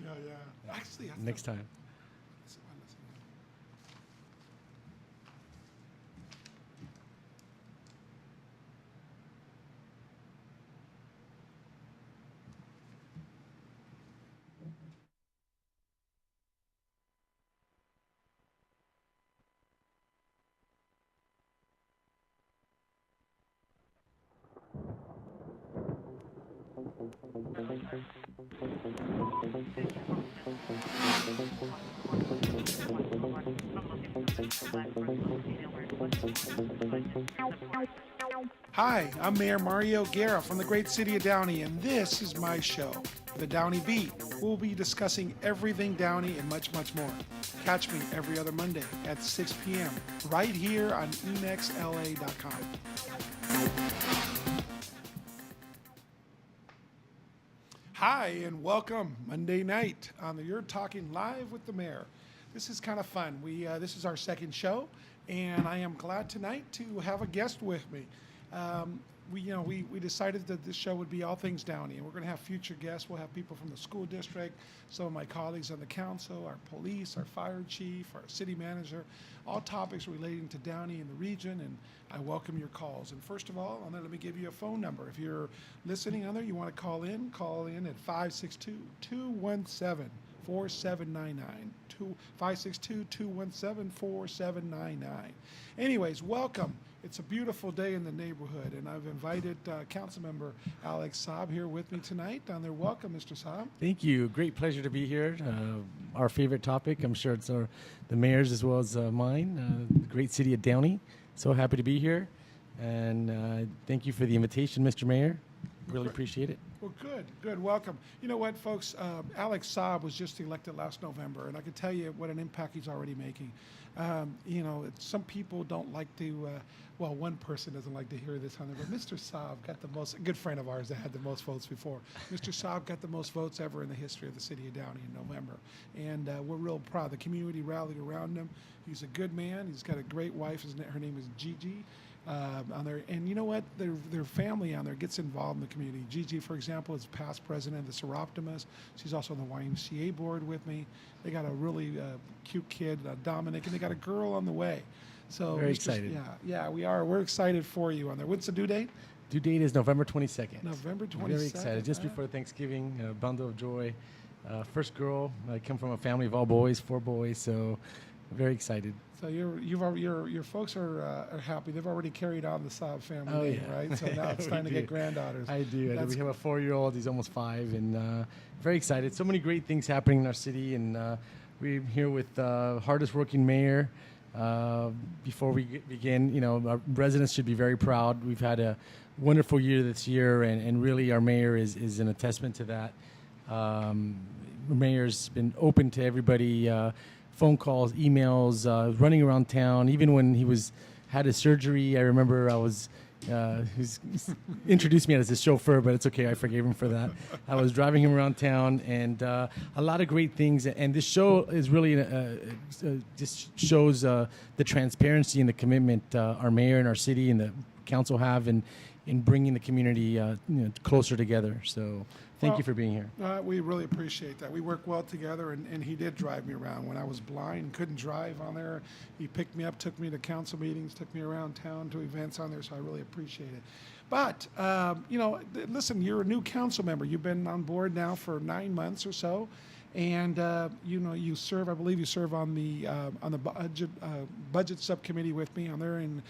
Yeah, yeah. Actually, next time. listen. Hi, I'm Mayor Mario Guerra from the great city of Downey, and this is my show, The Downey Beat. We'll be discussing everything Downey and much, much more. Catch me every other Monday at 6 p.m. right here on emixla.com. Hi, and welcome Monday night on the You're Talking Live with the Mayor. This is kind of fun. This is our second show, and I am glad tonight to have a guest with me. We decided that this show would be all things Downey, and we're going to have future guests. We'll have people from the school district, some of my colleagues on the council, our police, our fire chief, our city manager, all topics relating to Downey and the region, and I welcome your calls. And first of all, let me give you a phone number. If you're listening on there, you want to call in at 562-217-4799. 562-217-4799. Anyways, welcome. It's a beautiful day in the neighborhood, and I've invited Councilmember Alex Saab here with me tonight. On there, welcome, Mr. Saab. Thank you. Great pleasure to be here. Our favorite topic, I'm sure it's the mayor's as well as mine, the great city of Downey. So happy to be here, and thank you for the invitation, Mr. Mayor. Really appreciate it. Well, good. Welcome. You know what, folks? Alex Saab was just elected last November, and I can tell you what an impact he's already making. Some people don't like to, one person doesn't like to hear this on there, but Mr. Saab got the most, a good friend of ours that had the most votes before. Mr. Saab got the most votes ever in the history of the city of Downey in November. And we're real proud. The community rallied around him. He's a good man. He's got a great wife. Her name is Gigi. On there, and you know what? Their family on there gets involved in the community. Gigi, for example, is past president of the Seroptimus. She's also on the YMCA board with me. They got a really cute kid, Dominic, and they got a girl on the way. So very excited. Yeah, we are. We're excited for you on there. What's the due date? Due date is November 22nd. November 22nd. Very excited. Just before Thanksgiving, a bundle of joy. First girl. I come from a family of all boys, 4 boys, so very excited. So your folks are happy. They've already carried on the Saab family name, right? So now it's time to get granddaughters. I do. We have a 4-year-old. He's almost 5, and very excited. So many great things happening in our city, and we're here with the hardest working mayor. Before we begin, our residents should be very proud. We've had a wonderful year this year, and really our mayor is an attestament to that. The mayor's been open to everybody. Phone calls, emails, running around town. Even when he had his surgery, I remember he's introduced me as his chauffeur, but it's okay. I forgave him for that. I was driving him around town, and a lot of great things. And this show is really just shows the transparency and the commitment our mayor and our city and the council have in bringing the community closer together. So thank you for being here. We really appreciate that. We work well together, and he did drive me around. When I was blind, couldn't drive on there, he picked me up, took me to council meetings, took me around town to events on there, so I really appreciate it. But, listen, you're a new council member. You've been on board now for 9 months or so, and, you serve, I believe you serve on the budget subcommittee with me on there, and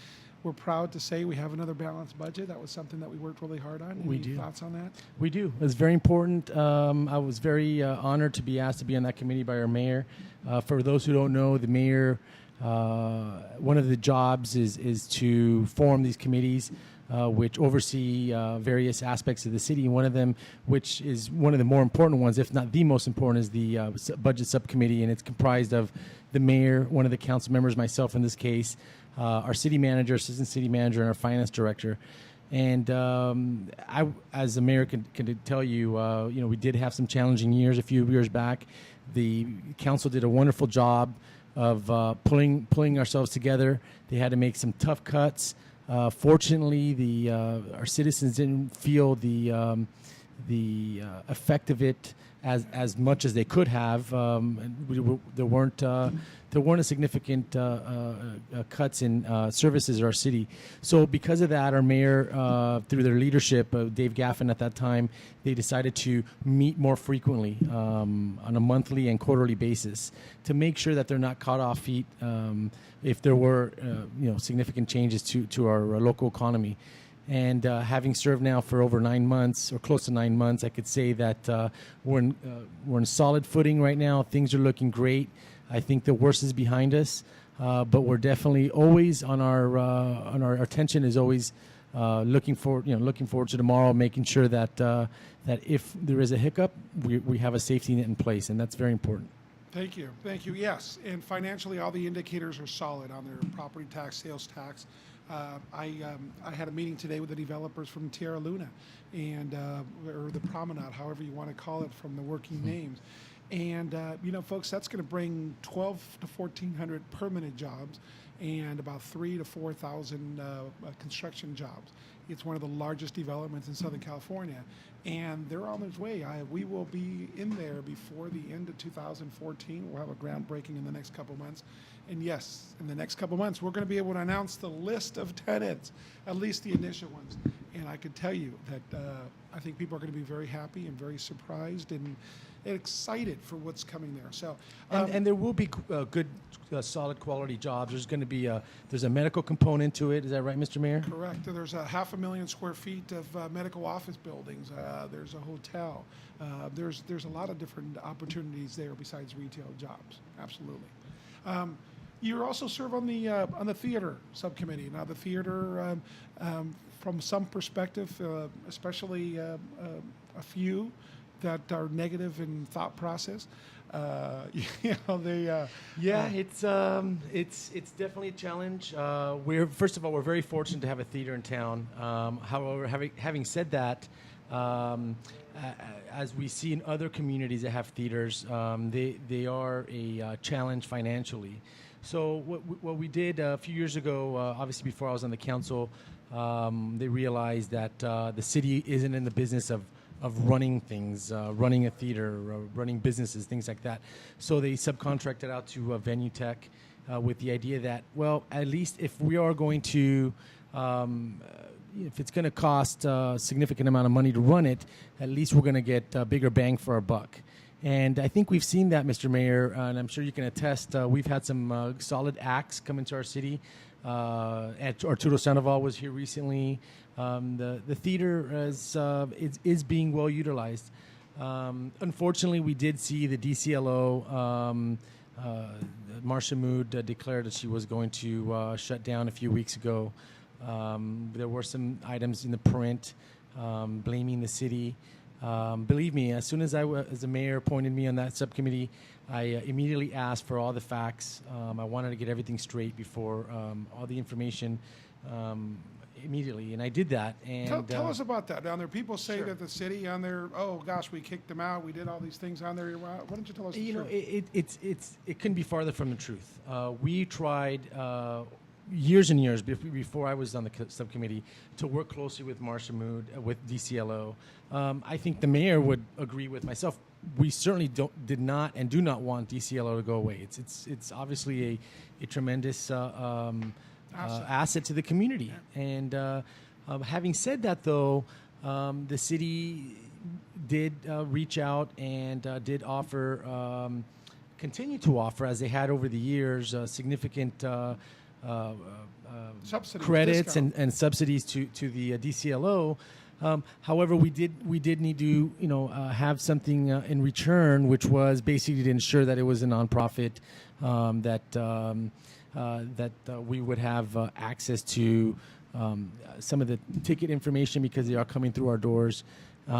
we're proud to say we have another balanced budget. That was something that we worked really hard on. We do. Thoughts on that? We do. It's very important. I was very honored to be asked to be on that committee by our mayor. For those who don't know, the mayor, one of the jobs is to form these committees which oversee various aspects of the city. And one of them, which is one of the more important ones, if not the most important, is the budget subcommittee. And it's comprised of the mayor, one of the council members, myself in this case, our city manager, assistant city manager, and our finance director. And I, as a mayor, can tell you, we did have some challenging years a few years back. The council did a wonderful job of pulling ourselves together. They had to make some tough cuts. Fortunately, our citizens didn't feel the effect of it as much as they could have. There weren't a significant cuts in services in our city. So because of that, our mayor, through their leadership, Dave Gaffin at that time, they decided to meet more frequently on a monthly and quarterly basis to make sure that they're not caught off feet if there were significant changes to our local economy. And having served now for over 9 months, or close to 9 months, I could say that we're in solid footing right now. Things are looking great. I think the worst is behind us, but we're definitely always on our attention is always looking forward to tomorrow, making sure that that if there is a hiccup, we have a safety net in place, and that's very important. Thank you. Yes, and financially, all the indicators are solid on their property tax, sales tax. I had a meeting today with the developers from Tierra Luna, and or the Promenade, however you want to call it, from the working names. And folks, that's going to bring 12 to 1,400 permanent jobs and about 3,000 to 4,000 construction jobs. It's one of the largest developments in Southern California, and they're on its way. We will be in there before the end of 2014. We'll have a groundbreaking in the next couple months. And yes, in the next couple months, we're going to be able to announce the list of tenants, at least the initial ones. And I can tell you that I think people are going to be very happy and very surprised and excited for what's coming there. So, and there will be good, solid quality jobs. There's going to be there's a medical component to it. Is that right, Mr. Mayor? Correct. There's 500,000 square feet of medical office buildings. There's a hotel. There's a lot of different opportunities there besides retail jobs. Absolutely. You also serve on the theater subcommittee. Now, the theater, from some perspective, especially a few that are negative in thought process, they. It's definitely a challenge. First of all, we're very fortunate to have a theater in town. However, having said that, as we see in other communities that have theaters, they are a challenge financially. So what we did a few years ago, obviously before I was on the council, they realized that the city isn't in the business of running things, running a theater, running businesses, things like that. So they subcontracted out to Venue Tech with the idea that, well, at least if we are going to, if it's going to cost a significant amount of money to run it, at least we're going to get a bigger bang for our buck. And I think we've seen that, Mr. Mayor, and I'm sure you can attest. We've had some solid acts come into our city. Arturo Sandoval was here recently. The theater is being well utilized. Unfortunately, we did see the DCLO, Marcia Mood, declared that she was going to shut down a few weeks ago. There were some items in the print blaming the city. Believe me, as soon as as the mayor appointed me on that subcommittee, I immediately asked for all the facts. I wanted to get everything straight before all the information immediately, and I did that. And tell us about that down there. People say Sure. that the city on there, oh gosh, we kicked them out. We did all these things on there. Why don't you tell us the truth? It couldn't be farther from the truth. We tried years and years before I was on the subcommittee to work closely with Marcia Mood, with DCLO. I think the mayor would agree with myself. We certainly did not and do not want DCLO to go away. It's obviously a tremendous asset to the community. Yeah. And having said that, though, the city did reach out and did offer, continue to offer, as they had over the years, significant credits and subsidies to the DCLO. However, we did need to have something in return, which was basically to ensure that it was a nonprofit, that we would have access to some of the ticket information because they are coming through our doors. We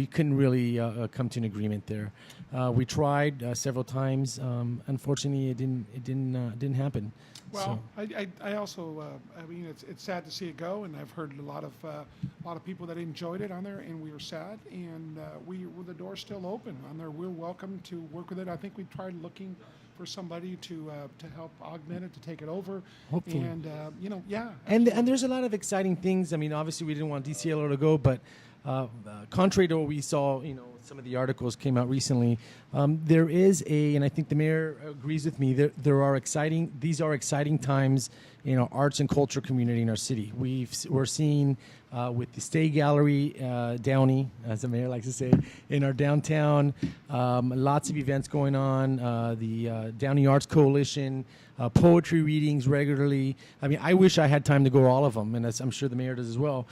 couldn't really come to an agreement there. We tried several times. Unfortunately, it didn't happen. Well, so. I also it's sad to see it go, and I've heard a lot of people that enjoyed it on there, and we were sad. And the door's still open on there. We're welcome to work with it. I think we tried looking for somebody to help augment it, to take it over. Hopefully. And yeah. And there's a lot of exciting things. I mean, obviously we didn't want DCLO to go, but contrary to what we saw, some of the articles came out recently. There is and I think the mayor agrees with me. These are exciting times in our arts and culture community in our city. We're seeing with the Stay Gallery, Downey, as the mayor likes to say, in our downtown, lots of events going on. The Downey Arts Coalition, poetry readings regularly. I mean, I wish I had time to go to all of them, and I'm sure the mayor does as well.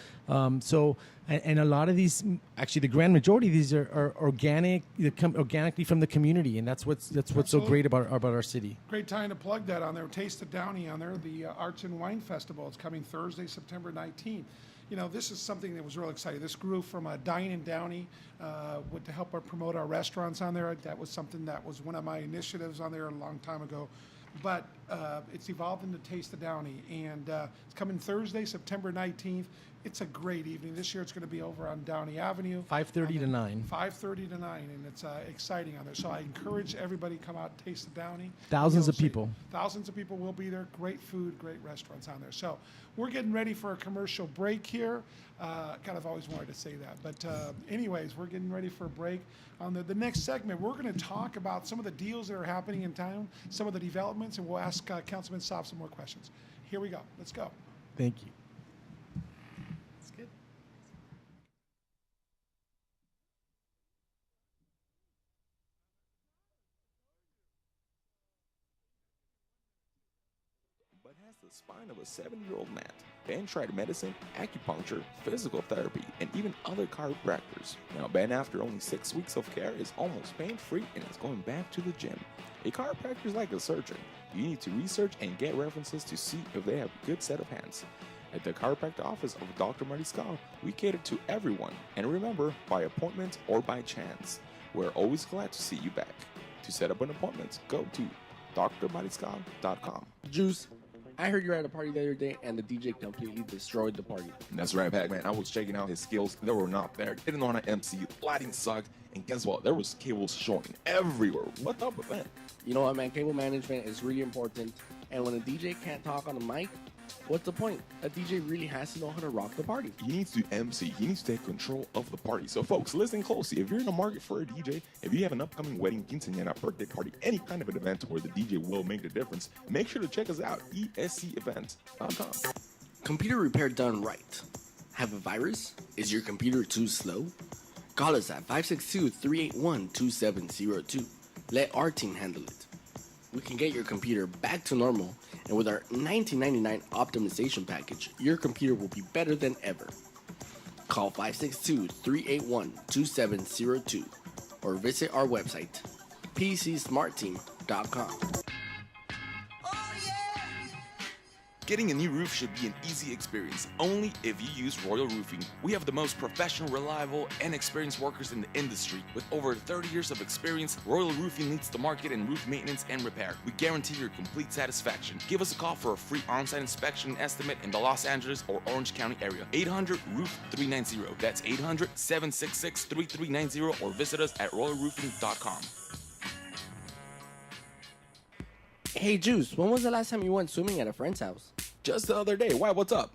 And a lot of these, actually, the grand majority of these are organic. They come organically from the community, and that's what's so great about our city. Great time to plug that on there. Taste of Downey on there. The Arts and Wine Festival. It's coming Thursday, September 19th. This is something that was real exciting. This grew from a Dine in Downey to help promote our restaurants on there. That was something that was one of my initiatives on there a long time ago. But it's evolved into Taste of Downey, and it's coming Thursday, September 19th. It's a great evening. This year it's going to be over on Downey Avenue. 5:30 to 9. 5:30 to 9, and it's exciting on there. So I encourage everybody to come out and taste the Downey. Thousands of people. Thousands of people will be there. Great food, great restaurants on there. So we're getting ready for a commercial break here. Kind of always wanted to say that. But anyways, we're getting ready for a break. On the next segment, we're going to talk about some of the deals that are happening in town, some of the developments, and we'll ask Councilman Saab some more questions. Here we go. Let's go. Thank you. That's good. But has the spine of a 7-year-old man. Ben tried medicine, acupuncture, physical therapy, and even other chiropractors. Now Ben, after only 6 weeks of care, is almost pain-free and is going back to the gym. A chiropractor is like a surgeon. You need to research and get references to see if they have a good set of hands. At the chiropractic office of Dr. Mariscal, we cater to everyone. And remember, by appointment or by chance. We're always glad to see you back. To set up an appointment, go to drmariscal.com. Juice, I heard you were at a party the other day and the DJ completely destroyed the party. That's right, Pac-Man. I was checking out his skills. They were not there. Didn't know how to MC. Lighting sucked. And guess what? There was cables showing everywhere. What's up with that? You know what, man? Cable management is really important. And when a DJ can't talk on the mic, what's the point? A DJ really has to know how to rock the party. He needs to MC. He needs to take control of the party. So, folks, listen closely. If you're in the market for a DJ, if you have an upcoming wedding, quinceañera, birthday party, any kind of an event where the DJ will make the difference, make sure to check us out, escevents.com. Computer repair done right. Have a virus? Is your computer too slow? Call us at 562-381-2702. Let our team handle it. We can get your computer back to normal, and with our $19.99 optimization package, your computer will be better than ever. Call 562-381-2702 or visit our website, pcsmartteam.com. Getting a new roof should be an easy experience, only if you use Royal Roofing. We have the most professional, reliable, and experienced workers in the industry. With over 30 years of experience, Royal Roofing leads the market in roof maintenance and repair. We guarantee your complete satisfaction. Give us a call for a free on-site inspection estimate in the Los Angeles or Orange County area. 800-ROOF-390. That's 800-766-3390 or visit us at royalroofing.com. Hey, Juice, when was the last time you went swimming at a friend's house? Just the other day. Why? What's up?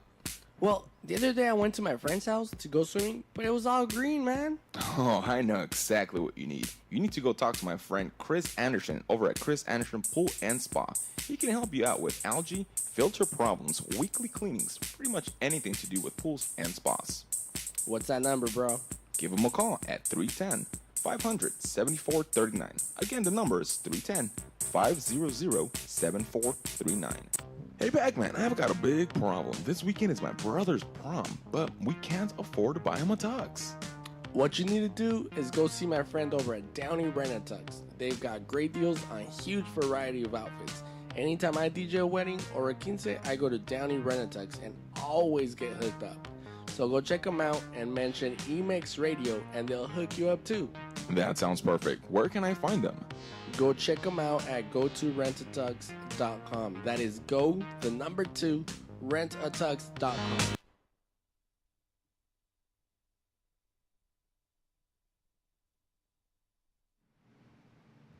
Well, the other day I went to my friend's house to go swimming, but it was all green, man. Oh, I know exactly what you need. You need to go talk to my friend Chris Anderson over at Chris Anderson Pool and Spa. He can help you out with algae, filter problems, weekly cleanings, pretty much anything to do with pools and spas. What's that number, bro? Give him a call at 310-500-7439. Again, the number is 310-500-7439. Hey, Pac-Man, I've got a big problem. This weekend is my brother's prom, but we can't afford to buy him a tux. What you need to do is go see my friend over at Downey Rent-A-Tux. They've got great deals on a huge variety of outfits. Anytime I DJ a wedding or a quince, I go to Downey Rent-A-Tux and always get hooked up. So go check them out and mention Emix Radio and they'll hook you up too. That sounds perfect. Where can I find them? Go check them out at gotorentatox.com. That is rentatox.com.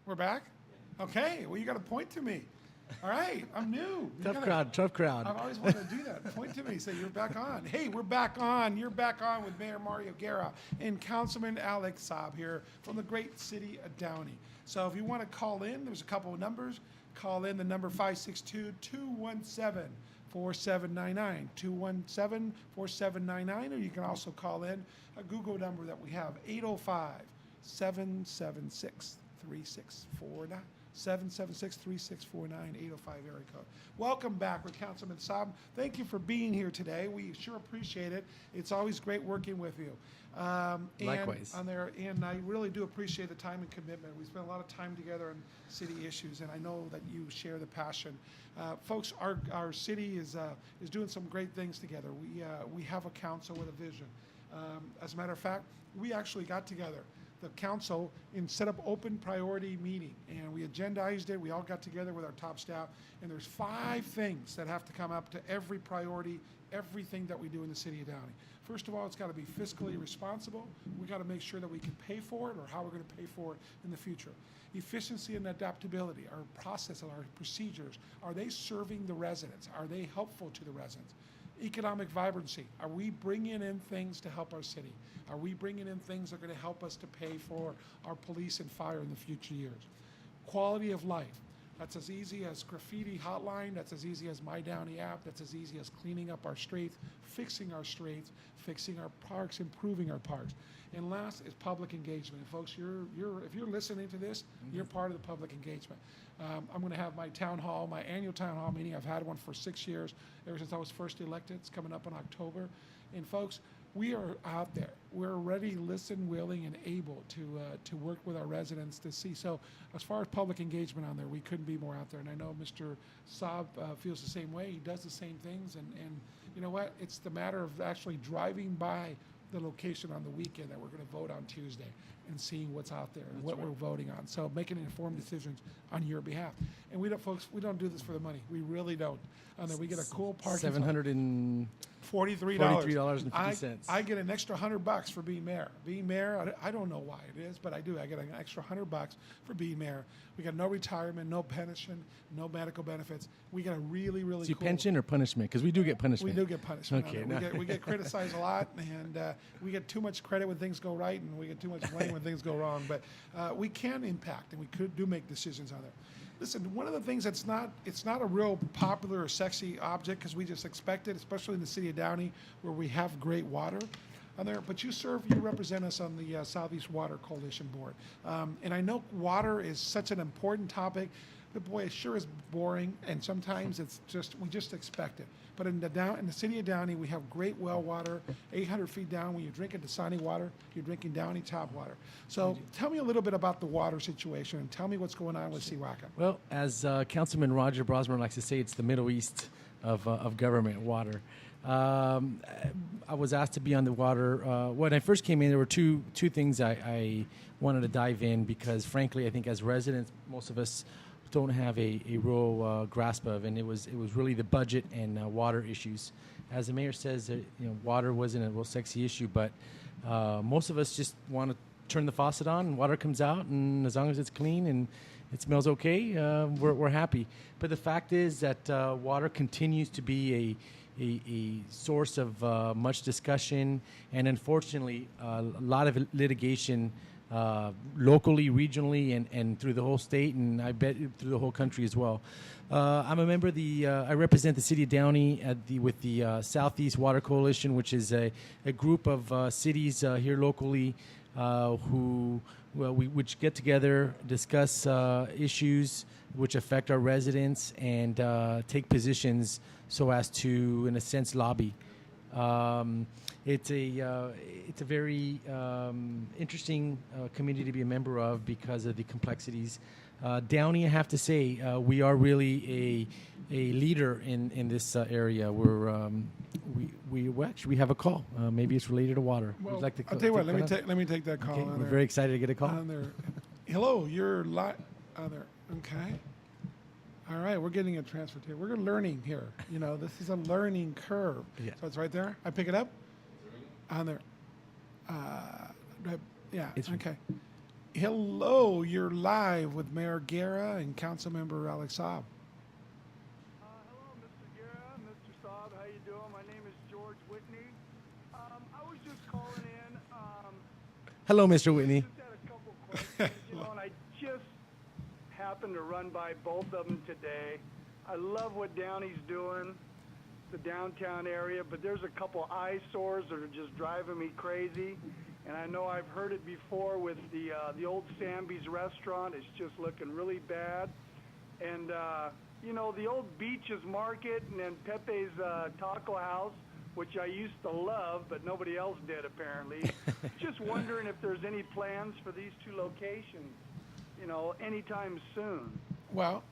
We're back? Okay, well, you got to point to me. All right, I'm new. Tough crowd. I've always wanted to do that. Point to me, say you're back on. Hey, we're back on. You're back on with Mayor Mario Guerra and Councilman Alex Saab here from the great city of Downey. So if you want to call in, there's a couple of numbers. Call in the number 562-217-4799, 217-4799, or you can also call in a Google number that we have, 805-776-3649. 776-3649, 805 area code. Welcome back with Councilman Saab. Thank you for being here today. We sure appreciate it. It's always great working with you. Likewise. And I really do appreciate the time and commitment. We spend a lot of time together on city issues, and I know that you share the passion. Folks, our city is doing some great things together. We have a council with a vision. As a matter of fact, we actually got together, the council, and set up open priority meeting, and we agendized it. We all got together with our top staff, and there's 5 things that have to come up to every priority, everything that we do in the city of Downey. First of all, it's got to be fiscally responsible. We got to make sure that we can pay for it, or how we're going to pay for it in the future. Efficiency and adaptability, our process and our procedures, are they serving the residents? Are they helpful to the residents? Economic vibrancy, are we bringing in things to help our city? Are we bringing in things that are going to help us to pay for our police and fire in the future years? Quality of life, that's as easy as graffiti hotline, that's as easy as My Downey app, that's as easy as cleaning up our streets, fixing our parks, improving our parks. And last is public engagement. And folks, if you're listening to this, you're part of the public engagement. I'm going to have my annual town hall meeting. I've had one for 6 years, ever since I was first elected. It's coming up in October. And folks, we are out there. We're ready, listen, willing, and able to work with our residents to see. So as far as public engagement on there, we couldn't be more out there. And I know Mr. Saab feels the same way. He does the same things. And you know what? It's the matter of actually driving by the location on the weekend that we're going to vote on Tuesday and seeing what's out there and what we're voting on. So making informed decisions on your behalf. And we don't do this for the money. We really don't. And then we get a cool parking $43.50. I get an extra $100 for being mayor. Being mayor, I don't know why it is, but I do. I get an extra $100 for being mayor. We got no retirement, no pension, no medical benefits. We get a really, really So cool. pension or punishment? Because we do get punishment. We do get punishment. Okay, We get criticized a lot, and we get too much credit when things go right, and we get too much blame when things go wrong. But we can impact, and we do make decisions on it. Listen, one of the things it's not a real popular or sexy object because we just expect it, especially in the city of Downey where we have great water on there. But you represent us on the Southeast Water Coalition Board. And I know water is such an important topic, but boy, it sure is boring. And sometimes we just expect it. But in the city of Downey, we have great well water, 800 feet down. When you're drinking Dasani water, you're drinking Downey tap water. So tell me a little bit about the water situation and tell me what's going on with Siwaka. Well, as Councilman Roger Brosmer likes to say, it's the Middle East of government, water. I was asked to be on the water. When I first came in, there were two things I wanted to dive in because, frankly, I think as residents, most of us don't have a real grasp of, and it was really the budget and water issues. As the mayor says, water wasn't a real sexy issue, but most of us just want to turn the faucet on and water comes out, and as long as it's clean and it smells okay, we're happy. But the fact is that water continues to be a source of much discussion, and unfortunately, a lot of litigation locally, regionally, and through the whole state, and I bet through the whole country as well. I'm a member of I represent the city of Downey with the Southeast Water Coalition, which is a group of cities here locally which get together, discuss issues which affect our residents, and take positions so as to, in a sense, lobby. It's a very interesting community to be a member of because of the complexities. Downey, I have to say, we are really a leader in this area. We have a call. Maybe it's related to water. Well, Would you like to I'll tell you what. Let me take that call. Okay, On we're there. very excited to get a call. On there. Hello, you're live. On there. Okay. All right, we're getting a transfer to. We're learning here. This is a learning curve. Yeah. So it's right there. I pick it up. On there. Yeah. It's okay. Hello, you're live with Mayor Guerra and Councilmember Alex Saab. Hello, Mr. Guerra, Mr. Saab. How you doing? My name is George Whitney. I was just calling in. Hello, Mr. Whitney. Just had a couple questions, and I just happened to run by both of them today. I love what Downey's doing, the downtown area, but there's a couple eyesores that are just driving me crazy. And I know I've heard it before with the old Samby's restaurant. It's just looking really bad. And, the old Beaches Market and then Pepe's Taco House, which I used to love, but nobody else did apparently. Just wondering if there's any plans for these two locations, anytime soon. Well,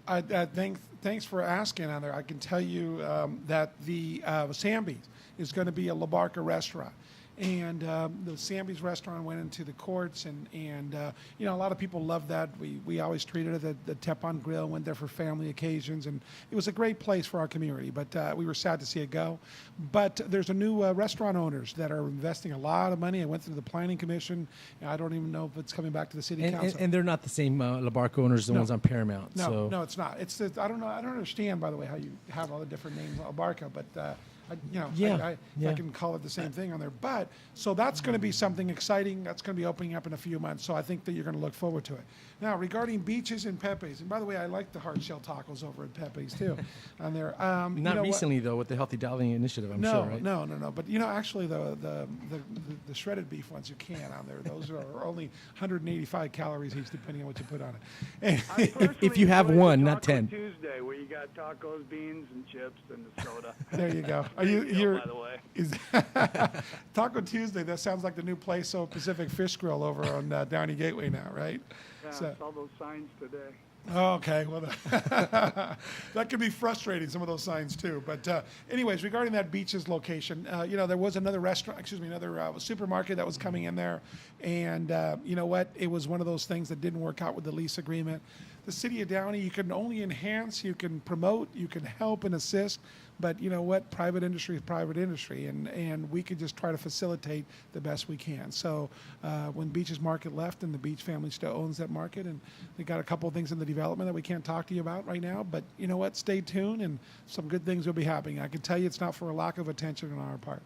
thanks for asking on there. I can tell you that the Samby's is going to be a La Barca restaurant. And the Samby's restaurant went into the courts, and a lot of people love that. We always treated it the Tepon Grill, went there for family occasions, and it was a great place for our community. But we were sad to see it go. But there's a new restaurant owners that are investing a lot of money. I went through the planning commission. I don't even know if it's coming back to the city council. And they're not the same La Barca owners, the ones on Paramount. No, it's not. It's I don't know. I don't understand, by the way, how you have all the different names La Barca, but. I can call it the same thing on there. But so that's going to be something exciting. That's going to be opening up in a few months. So I think that you're going to look forward to it. Now, regarding Beaches and Pepe's, and by the way, I like the hard shell tacos over at Pepe's too on there. Not recently, though, with the Healthy Dining Initiative, I'm sure, right? No. But, actually, the shredded beef ones you can on there, those are only 185 calories each, depending on what you put on it. If you have one, not 10. Tuesday, where you got tacos, beans, and chips, and the soda. There you go. You're by the way. Taco Tuesday, that sounds like the new place on Pacific Fish Grill over on Downey Gateway now, right? Yeah, So- I saw those signs today. Okay, well, that could be frustrating, some of those signs too. But anyways, regarding that Beaches location, there was another another supermarket that was coming in there. And you know what? It was one of those things that didn't work out with the lease agreement. The city of Downey, you can only enhance, you can promote, you can help and assist. But you know what? Private industry is private industry, and we could just try to facilitate the best we can. So when Beaches Market left, and the Beach family still owns that market, and they got a couple of things in the development that we can't talk to you about right now. But you know what? Stay tuned, and some good things will be happening. I can tell you it's not for a lack of attention on our part.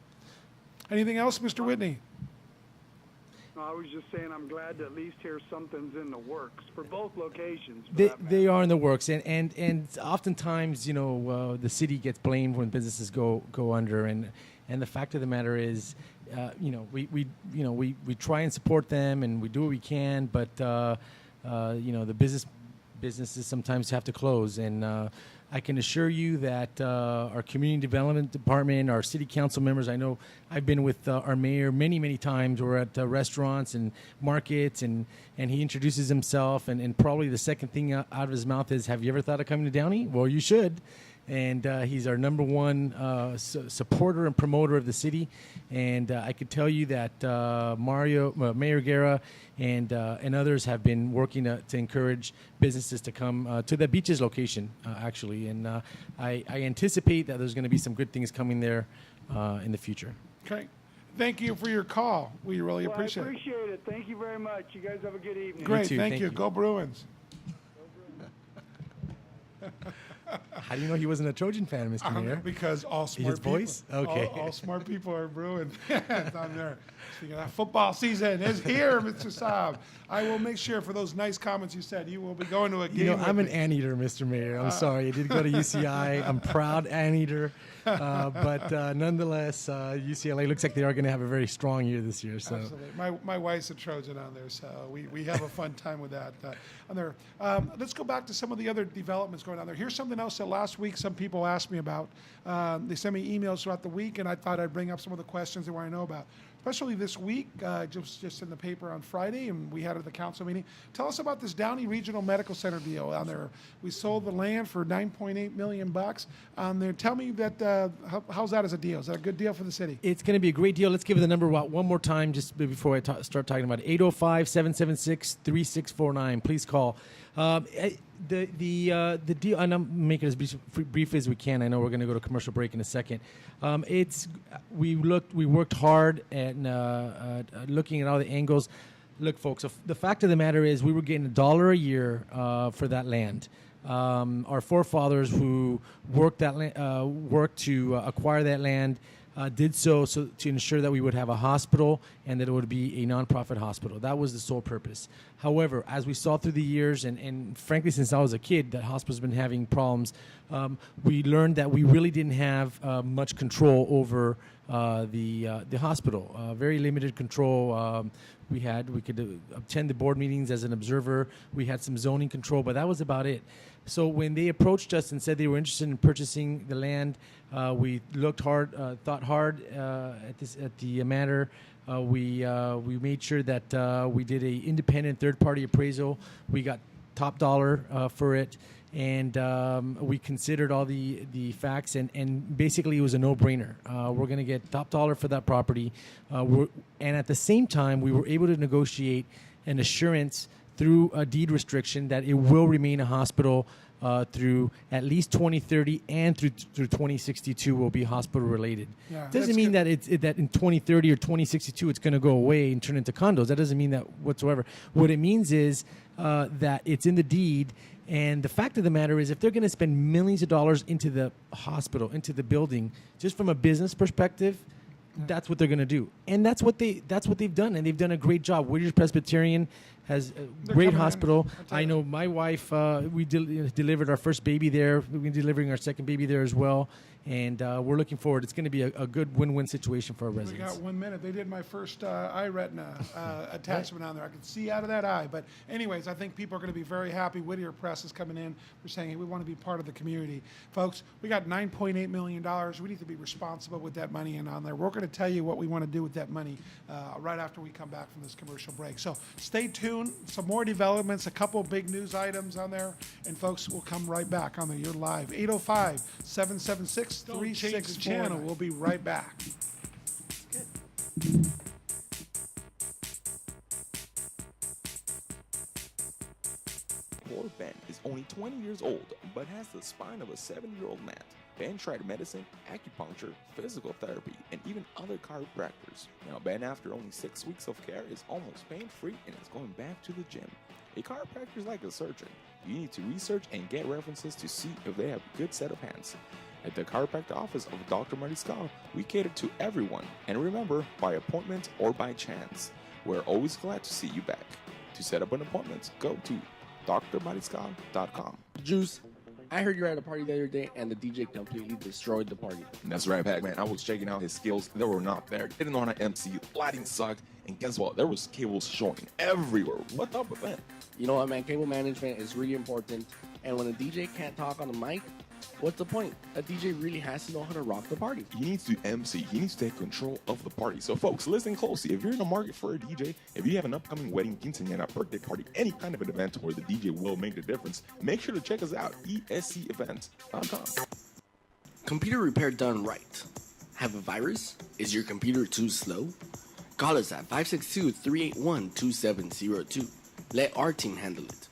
Anything else, Mr. Whitney? No, I was just saying I'm glad to at least hear something's in the works for both locations. They are in the works, and oftentimes, the city gets blamed when businesses go under, and the fact of the matter is, we try and support them, and we do what we can, but the businesses sometimes have to close, and I can assure you that our community development department, our city council members, I know I've been with our mayor many, many times. We're at restaurants and markets, and he introduces himself, and probably the second thing out of his mouth is, have you ever thought of coming to Downey? Well, you should. And he's our number one supporter and promoter of the city. And I could tell you that Mayor Guerra and others have been working to encourage businesses to come to the Beaches location, actually. And I anticipate that there's going to be some good things coming there in the future. Okay. Thank you for your call. We really appreciate I it. appreciate it. Thank you very much. You guys have a good evening. Great. too. Thank Thank you. you. Go Bruins. How do you know he wasn't a Trojan fan, Mr. Mayor? Because all smart His voice? people, Okay. all smart people are Bruins. It's on there. Speaking of that, football season is here, Mr. Saab. I will make sure for those nice comments you said, you will be going to a game. I'm with an me. anteater, Mr. Mayor. I'm sorry. I did go to UCI. I'm proud anteater. But nonetheless, UCLA looks like they are going to have a very strong year this year. So. Absolutely. My wife's a Trojan on there, so we have a fun time with that on there. Let's go back to some of the other developments going on there. Here's something else that last week some people asked me about. They sent me emails throughout the week, and I thought I'd bring up some of the questions they want to know about. Especially this week, just in the paper on Friday, and we had it at the council meeting. Tell us about this Downey Regional Medical Center deal on there. We sold the land for $9.8 million on there. Tell me that how's that as a deal? Is that a good deal for the city? It's going to be a great deal. Let's give it the number one more time just before I start talking about it. 805-776-3649. Please call. The deal, and I'm making it as brief as we can. I know we're going to go to commercial break in a second. We worked hard at looking at all the angles. Look, folks, the fact of the matter is we were getting $1 a year for that land. Our forefathers who worked to acquire that land did so to ensure that we would have a hospital and that it would be a nonprofit hospital. That was the sole purpose. However, as we saw through the years, and frankly, since I was a kid, that hospital's been having problems, we learned that we really didn't have much control over the hospital. Very limited control. We could attend the board meetings as an observer. We had some zoning control, but that was about it. So when they approached us and said they were interested in purchasing the land, we looked hard, thought hard at the matter. We made sure that we did an independent third-party appraisal. We got top dollar for it, and we considered all the facts, and basically it was a no-brainer. We're going to get top dollar for that property, and at the same time, we were able to negotiate an assurance through a deed restriction that it will remain a hospital through at least 2030 and through 2062 will be hospital related. Yeah, Doesn't mean that that in 2030 or 2062 it's going to go away and turn into condos. That doesn't mean that whatsoever. What it means is that it's in the deed. And the fact of the matter is, if they're going to spend millions of dollars into the hospital, into the building, just from a business perspective, that's what they're going to do, and that's what they've done, and they've done a great job. Whittier's Presbyterian has a great hospital. I know my wife. We delivered our first baby there. We've been delivering our second baby there as well, and we're looking forward. It's going to be a good win-win situation for our residents. We got 1 minute. They did my first eye retina attachment on there. I could see out of that eye. But anyways, I think people are going to be very happy. Whittier Press is coming in. We're saying, hey, we want to be part of the community. Folks, we got $9.8 million. We need to be responsible with that money and on there. We're going to tell you what we want to do with that money right after we come back from this commercial break. So stay tuned. Some more developments, a couple big news items on there. And folks, we'll come right back on there. You're live. 805-776-3649. We'll be right back. Poor Ben is only 20 years old, but has the spine of a 7-year-old man. Ben tried medicine, acupuncture, physical therapy, and even other chiropractors. Now Ben, after only 6 weeks of care, is almost pain-free and is going back to the gym. A chiropractor is like a surgeon. You need to research and get references to see if they have a good set of hands. At the chiropractor office of Dr. Mariscal, we cater to everyone, and remember, by appointment or by chance. We're always glad to see you back. To set up an appointment, go to drmariscal.com. Juice, I heard you were at a party the other day and the DJ completely destroyed the party. That's right, Pac-Man. I was checking out his skills. They were not there. Didn't know how to MC. Lighting sucked. And guess what? There was cables showing everywhere. What's up with that? You know what, man? Cable management is really important. And when a DJ can't talk on the mic, what's the point? A DJ really has to know how to rock the party. He needs to MC. He needs to take control of the party. So, folks, listen closely. If you're in the market for a DJ, if you have an upcoming wedding, quinceañera, birthday party, any kind of an event where the DJ will make the difference, make sure to check us out. ESCEvents.com. Computer repair done right. Have a virus? Is your computer too slow? Call us at 562-381-2702. Let our team handle it.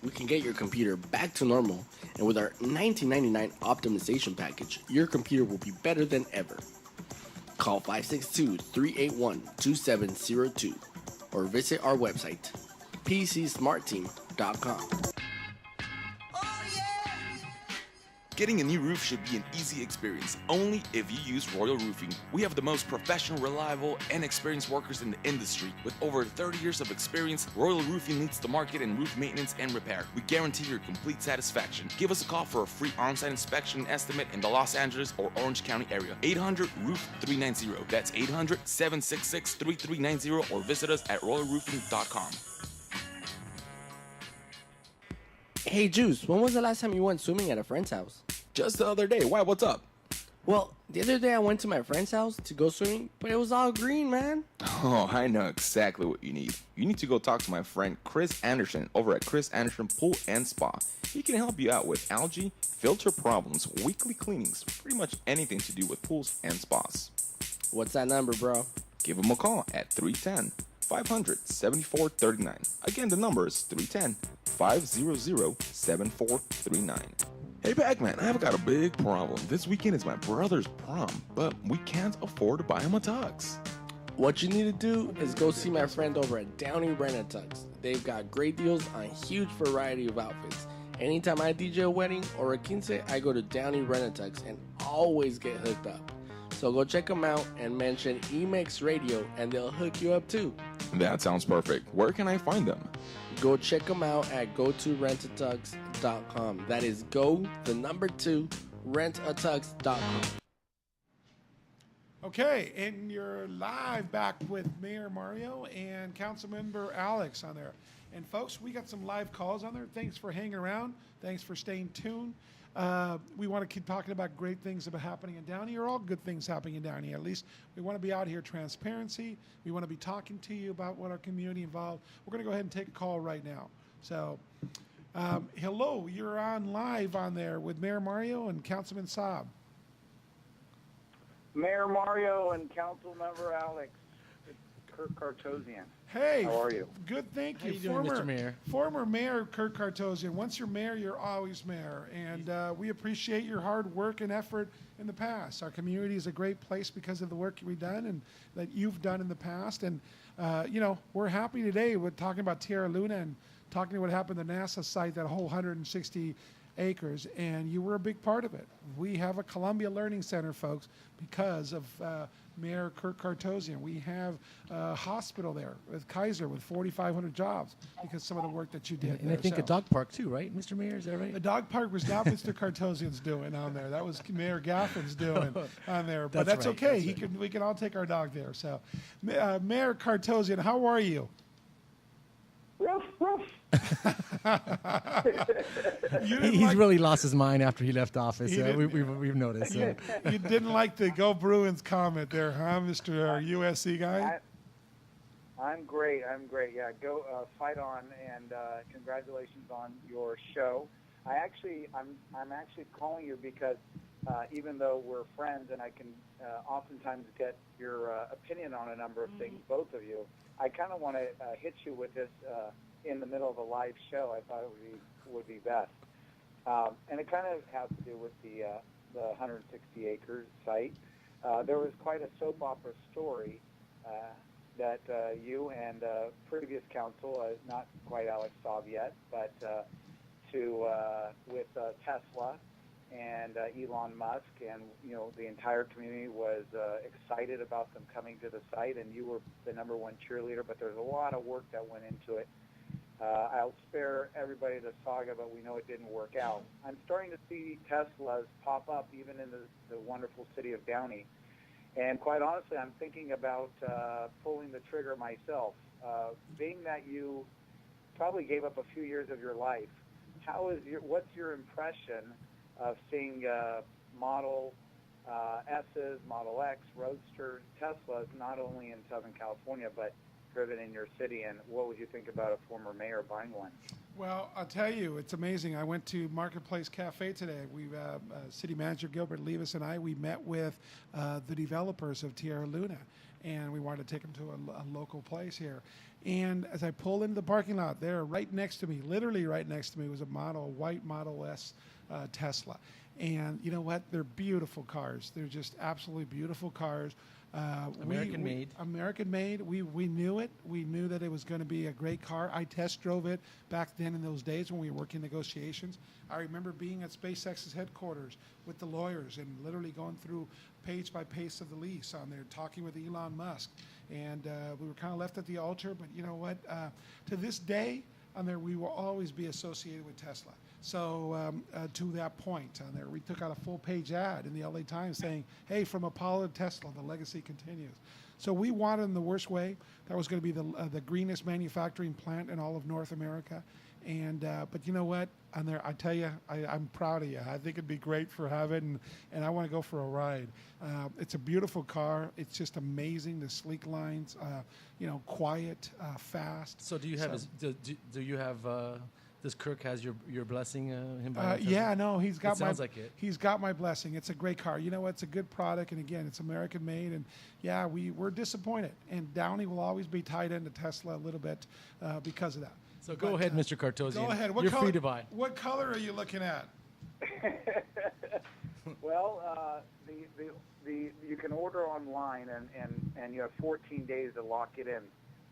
We can get your computer back to normal, and with our $19.99 optimization package, your computer will be better than ever. Call 562-381-2702 or visit our website, pcsmartteam.com. Getting a new roof should be an easy experience, only if you use Royal Roofing. We have the most professional, reliable, and experienced workers in the industry. With over 30 years of experience, Royal Roofing leads the market in roof maintenance and repair. We guarantee your complete satisfaction. Give us a call for a free on-site inspection and estimate in the Los Angeles or Orange County area. 800-ROOF-390. That's 800-766-3390, or visit us at royalroofing.com. Hey, Juice, when was the last time you went swimming at a friend's house? Just the other day. Why? What's up? Well, the other day I went to my friend's house to go swimming, but it was all green, man. Oh, I know exactly what you need. You need to go talk to my friend Chris Anderson over at Chris Anderson Pool and Spa. He can help you out with algae, filter problems, weekly cleanings, pretty much anything to do with pools and spas. What's that number, bro? Give him a call at 310-500-7439. Again, the number is 310-500-7439. Hey, Pac-Man, I've got a big problem. This weekend is my brother's prom, but we can't afford to buy him a tux. What you need to do is go see my friend over at Downey Rent-A-Tux. They've got great deals on a huge variety of outfits. Anytime I DJ a wedding or a quince, I go to Downey Rent-A-Tux and always get hooked up. So go check them out and mention Emix Radio and they'll hook you up too. That sounds perfect. Where can I find them? Go check them out at go2rentatux.com. That is rentatux.com. Okay, and you're live back with Mayor Mario and Councilmember Alex on there. And folks, we got some live calls on there. Thanks for hanging around. Thanks for staying tuned. We want to keep talking about great things that are happening in Downey, or all good things happening in Downey. At least we want to be out here transparency. We want to be talking to you about what our community involved. We're going to go ahead and take a call right now. So, hello, you're on live on there with Mayor Mario and Councilman Saab. Mayor Mario and Councilmember Alex, it's Kurt Kartosian. Hey, how are you? Good, thank you. How you doing, Mr. Mayor? Former Mayor Kurt Kartosian. Once you're mayor, you're always mayor, and we appreciate your hard work and effort in the past. Our community is a great place because of the work we've done and that you've done in the past. And you know, we're happy today with talking about Tierra Luna and talking to what happened at the NASA site, that whole 160 acres, and you were a big part of it. We have a Columbia Learning Center, folks, because of Mayor Kurt Kartosian. We have a hospital there with Kaiser with 4,500 jobs because some of the work that you did. And I think a dog park too, right, Mr. Mayor? Is that right? The dog park was not Mr. Kartosian's doing on there. That was Mayor Gaffin's doing on there. But that's right, okay. that's right. We can all take our dog there. So, Mayor Kartosian, how are you? Woof, woof. He's really lost his mind after he left office. He didn't- We've noticed. You didn't like the Go Bruins comment there, huh, Mr. USC guy? I'm great. Yeah, go fight on, and congratulations on your show. I'm actually calling you because even though we're friends and I can oftentimes get your opinion on a number of things, both of you, I kind of want to hit you with this in the middle of a live show. I thought it would be best, and it kind of has to do with the 160 acres site. There was quite a soap opera story that you and previous council, not quite Alex Saab yet, but with Tesla and Elon Musk, and the entire community was excited about them coming to the site, and you were the #1 cheerleader. But there's a lot of work that went into it. I'll spare everybody the saga, but we know it didn't work out. I'm starting to see Teslas pop up even in the wonderful city of Downey, and quite honestly, I'm thinking about pulling the trigger myself. Being that you probably gave up a few years of your life, what's your impression of seeing Model S's, Model X, Roadsters, Teslas, not only in Southern California, but driven in your city? And what would you think about a former mayor buying one? Well, I'll tell you, it's amazing. I went to Marketplace Cafe today. City Manager Gilbert Levis and I, we met with the developers of Tierra Luna, and we wanted to take them to a local place here. And as I pulled into the parking lot, there, right next to me, literally right next to me, was a white Model S Tesla. And you know what? They're beautiful cars. They're just absolutely beautiful cars. American made. American made. We knew it. We knew that it was going to be a great car. I test drove it back then in those days when we were working negotiations. I remember being at SpaceX's headquarters with the lawyers and literally going through page by page of the lease on there, talking with Elon Musk. And we were kind of left at the altar. But you know what? To this day, on there, we will always be associated with Tesla. So to that point on there, we took out a full-page ad in the LA Times saying, hey, from Apollo to Tesla, the legacy continues. So we wanted in the worst way. That was going to be the greenest manufacturing plant in all of North America. And but you know what? On there, I tell you, I'm proud of you. I think it'd be great for having, and I want to go for a ride. It's a beautiful car. It's just amazing. The sleek lines, quiet, fast. So do you have do you have does Kirk has your blessing? Him buying yeah, no, he's got sounds like it. He's got my blessing. It's a great car. You know what? It's a good product, and again, it's American made. And yeah, we're disappointed. And Downey will always be tied into Tesla a little bit because of that. So go ahead, Mr. Kartosian. Go ahead. You're free to buy. What color are you looking at? Well, you can order online, and you have 14 days to lock it in.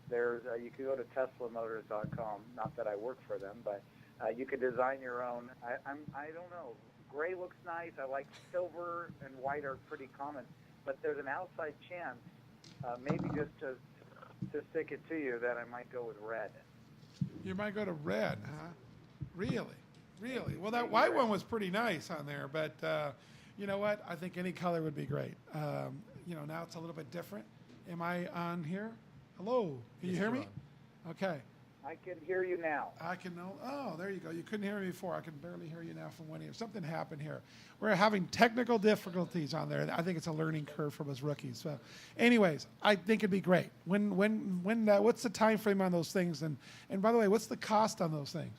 There's you can go to teslamotors.com. Not that I work for them, but you could design your own. I don't know. Gray looks nice. I like silver and white are pretty common, but there's an outside chance, maybe just to stick it to you, that I might go with red. You might go to red, huh? Really? Really? Well, that white one was pretty nice on there, but you know what? I think any color would be great. Now it's a little bit different. Am I on here? Hello? Can you hear me? Okay. I can hear you now. I can know. Oh, there you go. You couldn't hear me before. I can barely hear you now from one ear. Something happened here. We're having technical difficulties on there. I think it's a learning curve from us rookies. So, anyways, I think it'd be great. What's the time frame on those things? And by the way, what's the cost on those things?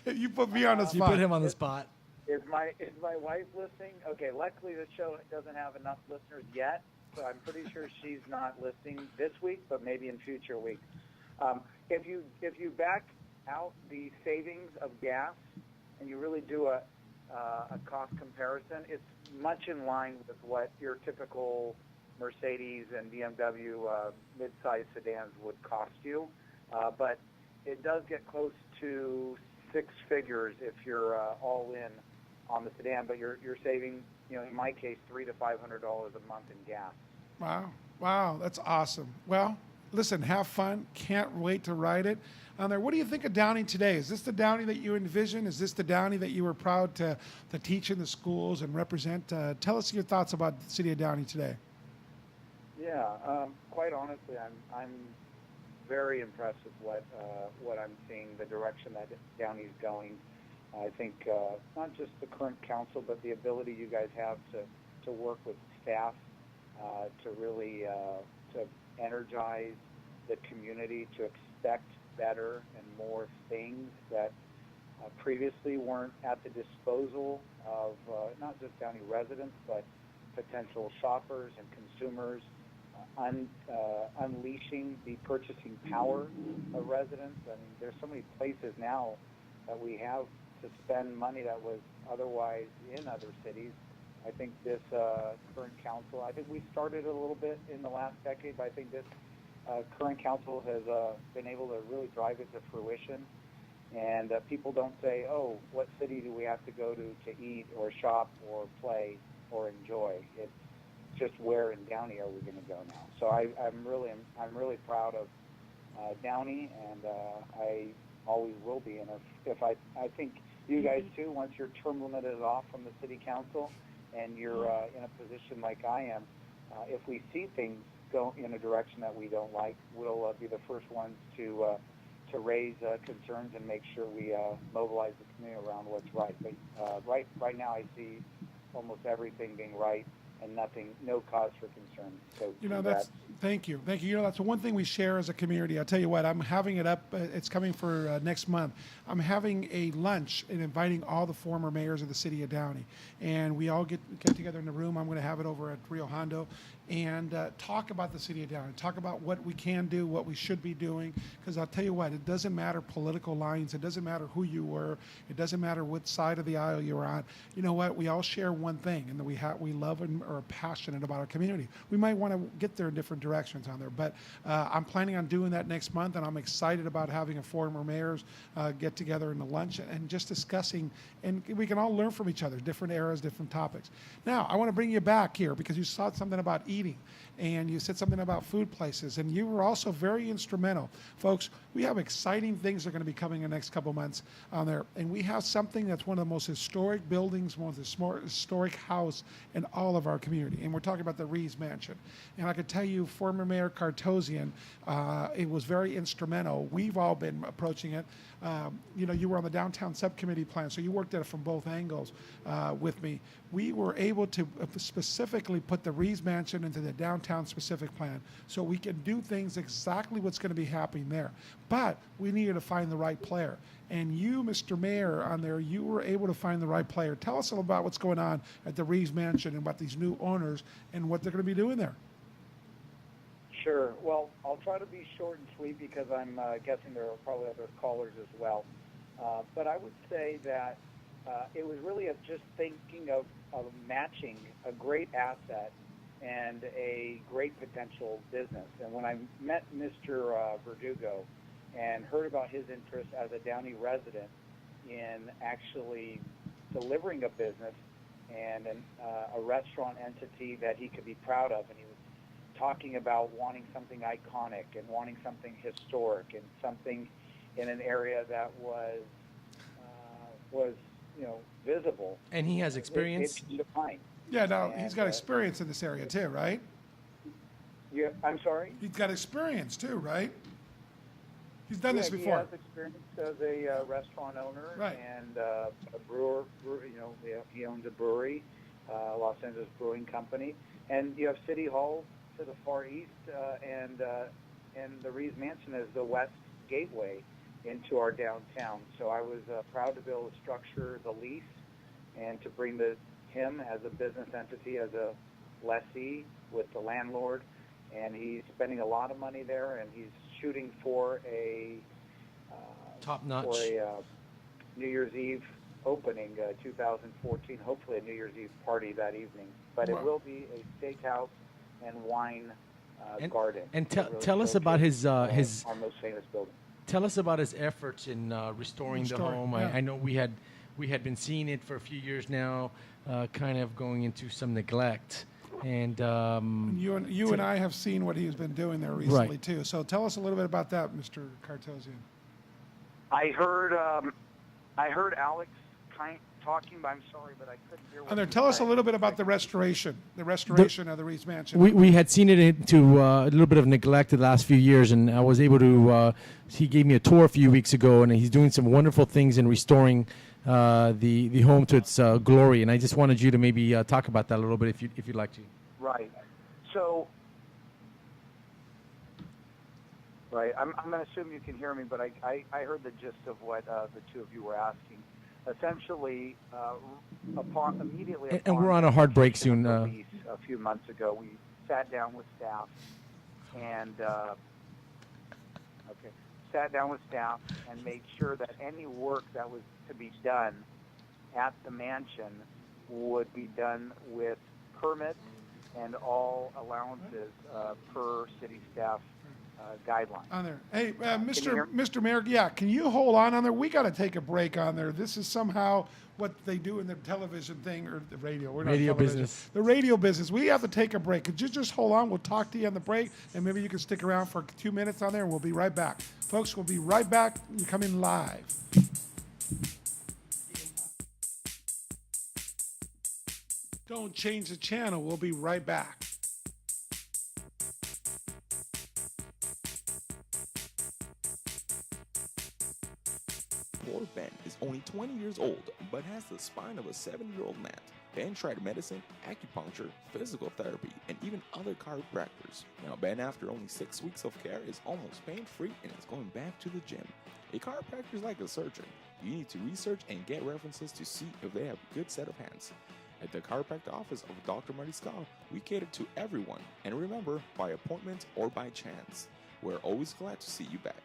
You put me on the spot. You put him on the spot. Is my wife listening? Okay, luckily the show doesn't have enough listeners yet, so I'm pretty sure she's not listening this week, but maybe in future weeks. If you back out the savings of gas and you really do a cost comparison, it's much in line with what your typical Mercedes and BMW mid-size sedans would cost you, but it does get close to six figures if you're all in on the sedan, but you're saving, in my case, $300 to $500 a month in gas. Wow, that's awesome. Well, listen, have fun. Can't wait to ride it on there. What do you think of Downey today? Is this the Downey that you envision? Is this the Downey that you were proud to teach in the schools and represent? Tell us your thoughts about the city of Downey today. Yeah, quite honestly, I'm very impressed with what I'm seeing, the direction that Downey's going. I think not just the current council, but the ability you guys have to work with staff to really to energize the community to expect better and more things that previously weren't at the disposal of not just Downey residents, but potential shoppers and consumers, unleashing the purchasing power of residents. I mean, there's so many places now that we have to spend money that was otherwise in other cities. I think this current council, I think we started a little bit in the last decade, but I think this current council has been able to really drive it to fruition. And people don't say, oh, what city do we have to go to eat or shop or play or enjoy? It's just where in Downey are we going to go now? So I'm really proud of Downey, and I always will be. And if I think you guys too, once your term limit is off from the city council and you're in a position like I am, if we see things go in a direction that we don't like, we'll be the first ones to raise concerns and make sure we mobilize the community around what's right. But right now I see almost everything being right and no cause for concern. So thank you. That's the one thing we share as a community. I'll tell you what, I'm having it up. It's coming for next month. I'm having a lunch and inviting all the former mayors of the city of Downey, and we all get together in the room. I'm going to have it over at Rio Hondo and talk about the city of Downey, talk about what we can do, what we should be doing, because I'll tell you what, it doesn't matter political lines, it doesn't matter who you were, it doesn't matter what side of the aisle you were on. You know what, we all share one thing, and that we love and are passionate about our community. We might want to get there in different directions on there, but I'm planning on doing that next month, and I'm excited about having a former mayors get together in the lunch and just discussing, and we can all learn from each other, different eras, different topics. Now, I want to bring you back here because you said something about eating, and you said something about food places, and you were also very instrumental. Folks, we have exciting things that are going to be coming in the next couple months on there, and we have something that's one of the most historic buildings, one of the more historic house in all of our community, and we're talking about the Reeves Mansion. And I could tell you, former Mayor Cartosian, it was very instrumental. We've all been approaching it. You were on the downtown subcommittee plan, so you worked at it from both angles with me. We were able to specifically put the Reeves Mansion into the downtown specific plan so we can do things exactly what's going to be happening there. But we needed to find the right player. And you, Mr. Mayor, on there, you were able to find the right player. Tell us a little about what's going on at the Reeves Mansion and about these new owners and what they're going to be doing there. Sure. Well, I'll try to be short and sweet because I'm guessing there are probably other callers as well. But I would say that it was really just thinking of matching a great asset and a great potential business. And when I met Mr. Verdugo and heard about his interest as a Downey resident in actually delivering a business and a restaurant entity that he could be proud of, and he was talking about wanting something iconic and wanting something historic and something in an area that was visible. And he has experience. It defined. Yeah, now he's got experience in this area too, right? Yeah, I'm sorry? He's got experience too, right? He's done this before. He has experience as a restaurant owner Right. and a brewer. He owns a brewery, Los Angeles Brewing Company, and you have City Hall to the far east, and the Reeves Mansion is the west gateway into our downtown. So I was proud to be able to structure the lease and to bring him as a business entity, as a lessee with the landlord, and he's spending a lot of money there, and he's shooting for a Top-notch. for a New Year's Eve opening, 2014. Hopefully, a New Year's Eve party that evening. But Wow. it will be a steakhouse and wine garden. And to really tell us about his our most famous building. Tell us about his efforts in restoring the home. yeah. I know we had been seeing it for a few years now, kind of going into some neglect. And You and I have seen what he's been doing there recently too. So tell us a little bit about that, Mr. Cartosian. I heard Alex talking, but I'm sorry, but I couldn't hear what And then he tell was us a saying. little bit about the restoration of the Reeves Mansion. we had seen it into a little bit of neglect the last few years, and I was able to. He gave me a tour a few weeks ago, and he's doing some wonderful things in restoring the home to its glory. And I just wanted you to maybe talk about that a little bit, if you'd like to. Right. So, I'm going to assume you can hear me, but I heard the gist of what the two of you were asking. Essentially, immediately And we're on a hard break soon. A few months ago, we sat down with staff and made sure that any work that was to be done at the mansion would be done with permits and all allowances per city staff guidelines. On there. Hey, hear Mr. Mayor, yeah, can you hold on there? We got to take a break on there. This is somehow what they do in the television thing or the radio. We're not Radio television. business. The radio business. We have to take a break. Could you just hold on? We'll talk to you on the break, and maybe you can stick around for 2 minutes on there, and we'll be right back. Folks, we'll be right back. You're coming live. Don't change the channel. We'll be right back. Poor Ben is only 20 years old, but has the spine of a 7-year-old man. Ben tried medicine, acupuncture, physical therapy, and even other chiropractors. Now Ben, after only 6 weeks of care, is almost pain-free and is going back to the gym. A chiropractor is like a surgeon. You need to research and get references to see if they have a good set of hands. At the chiropractic office of Dr. Mariscal, we cater to everyone. And remember, by appointment or by chance. We're always glad to see you back.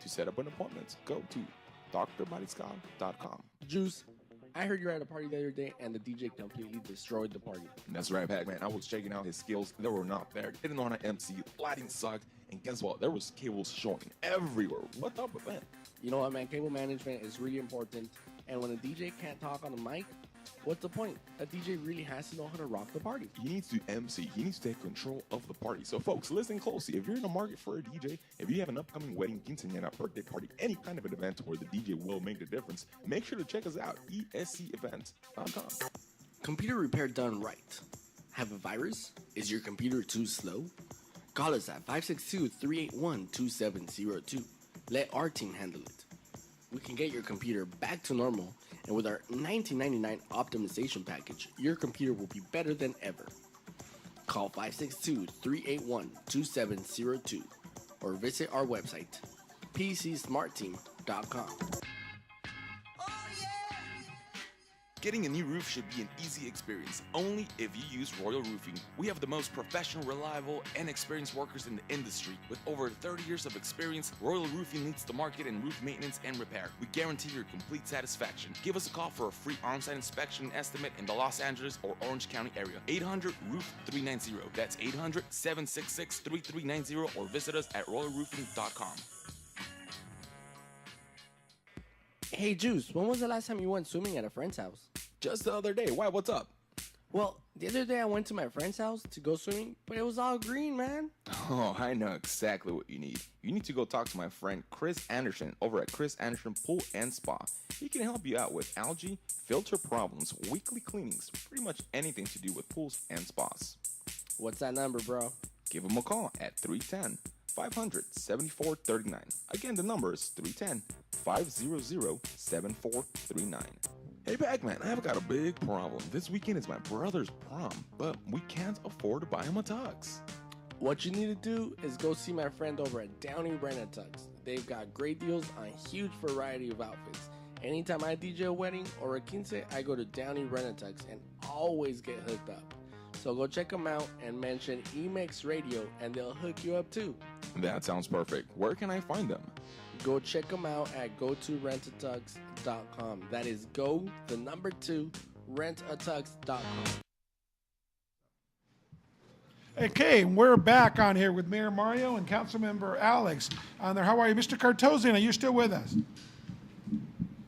To set up an appointment, go to drmariscal.com. Juice, I heard you were at a party the other day and the DJ completely destroyed the party. That's right, Pac-Man. I was checking out his skills. They were not there. Didn't know how to MC. Lighting sucked. And guess what? There was cables showing everywhere. What's up with that? You know what, man? Cable management is really important. And when a DJ can't talk on the mic, what's the point? A DJ really has to know how to rock the party. He needs to MC. He needs to take control of the party. So, folks, listen closely. If you're in the market for a DJ, if you have an upcoming wedding, quinceañera, birthday party, any kind of an event where the DJ will make the difference, make sure to check us out, escevents.com. Computer repair done right. Have a virus? Is your computer too slow? Call us at 562-381-2702. Let our team handle it. We can get your computer back to normal, and with our $19.99 optimization package, your computer will be better than ever. Call 562-381-2702 or visit our website, pcsmartteam.com. Getting a new roof should be an easy experience, only if you use Royal Roofing. We have the most professional, reliable, and experienced workers in the industry. With over 30 years of experience, Royal Roofing leads the market in roof maintenance and repair. We guarantee your complete satisfaction. Give us a call for a free on-site inspection estimate in the Los Angeles or Orange County area. 800-ROOF-390. That's 800-766-3390, or visit us at royalroofing.com. Hey, Juice, when was the last time you went swimming at a friend's house? Just the other day. Why? What's up? Well, the other day I went to my friend's house to go swimming, but it was all green, man. Oh, I know exactly what you need. You need to go talk to my friend Chris Anderson over at Chris Anderson Pool and Spa. He can help you out with algae, filter problems, weekly cleanings, pretty much anything to do with pools and spas. What's that number, bro? Give him a call at 310-500-7439. Again, the number is 310-500-7439. Hey, Pac-Man, I've got a big problem. This weekend is my brother's prom, but we can't afford to buy him a tux. What you need to do is go see my friend over at Downey Rent-A-Tux. They've got great deals on a huge variety of outfits. Anytime I DJ a wedding or a quince, I go to Downey Rent-A-Tux and always get hooked up. So go check them out and mention Emix Radio and they'll hook you up too. That sounds perfect. Where can I find them? Go check them out at gotorentatox.com. That is rentatox.com. Okay, we're back on here with Mayor Mario and Councilmember Alex on there. How are you? Mr. Cartosian, are you still with us?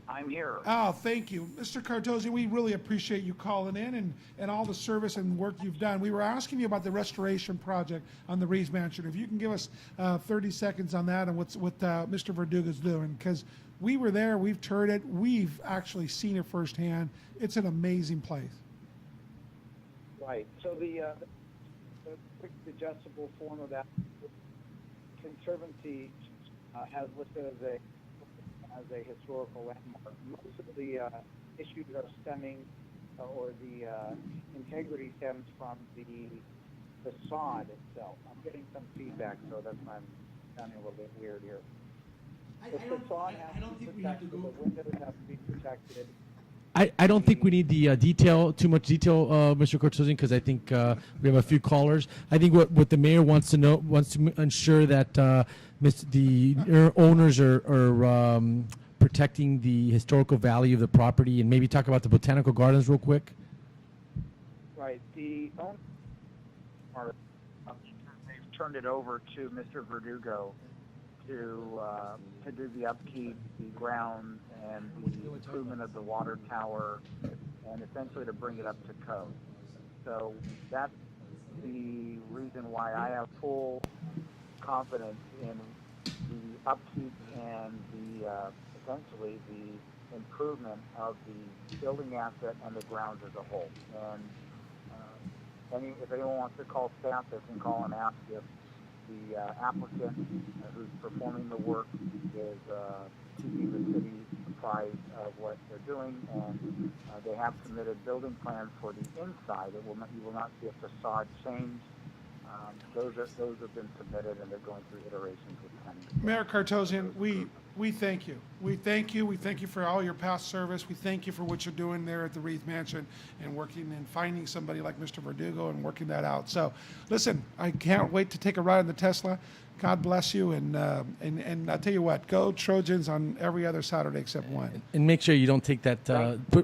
I'm here. Oh, thank you. Mr. Cartosian, we really appreciate you calling in and all the service and work you've done. We were asking you about the restoration project on the Reeves Mansion. If you can give us 30 seconds on that and what Mr. Verdugo's doing, because we were there, we've toured it, we've actually seen it firsthand. It's an amazing place. Right. So the quick adjustable form of that Conservancy has listed as a historical landmark. Most of the issues are stemming, or the integrity stems from the facade itself. I'm getting some feedback, so that's why I'm sounding a little bit weird here. The facade has to be protected, the windows have to be protected. I don't think we need the too much detail, Mr. Cortosian, because I think we have a few callers. I think what the mayor wants to ensure that the owners are protecting the historical value of the property, and maybe talk about the botanical gardens real quick. Right. The owners they've turned it over to Mr. Verdugo to do the upkeep, the grounds, and the improvement of the water tower, and essentially to bring it up to code. So that's the reason why I have full confidence in the upkeep and the essentially the improvement of the building asset and the grounds as a whole. And if anyone wants to call staff, they can call and ask if the applicant who's performing the work is keeping the city apprised of what they're doing, and they have submitted building plans for the inside. You will not see a facade change. Those have been submitted, and they're going through iterations with planning. Mayor Cartosian, we thank you. We thank you. We thank you for all your past service. We thank you for what you're doing there at the Reeves Mansion and working and finding somebody like Mr. Verdugo and working that out. So, listen, I can't wait to take a ride in the Tesla. God bless you, and I'll tell you what, go Trojans on every other Saturday except one. And make sure you don't take that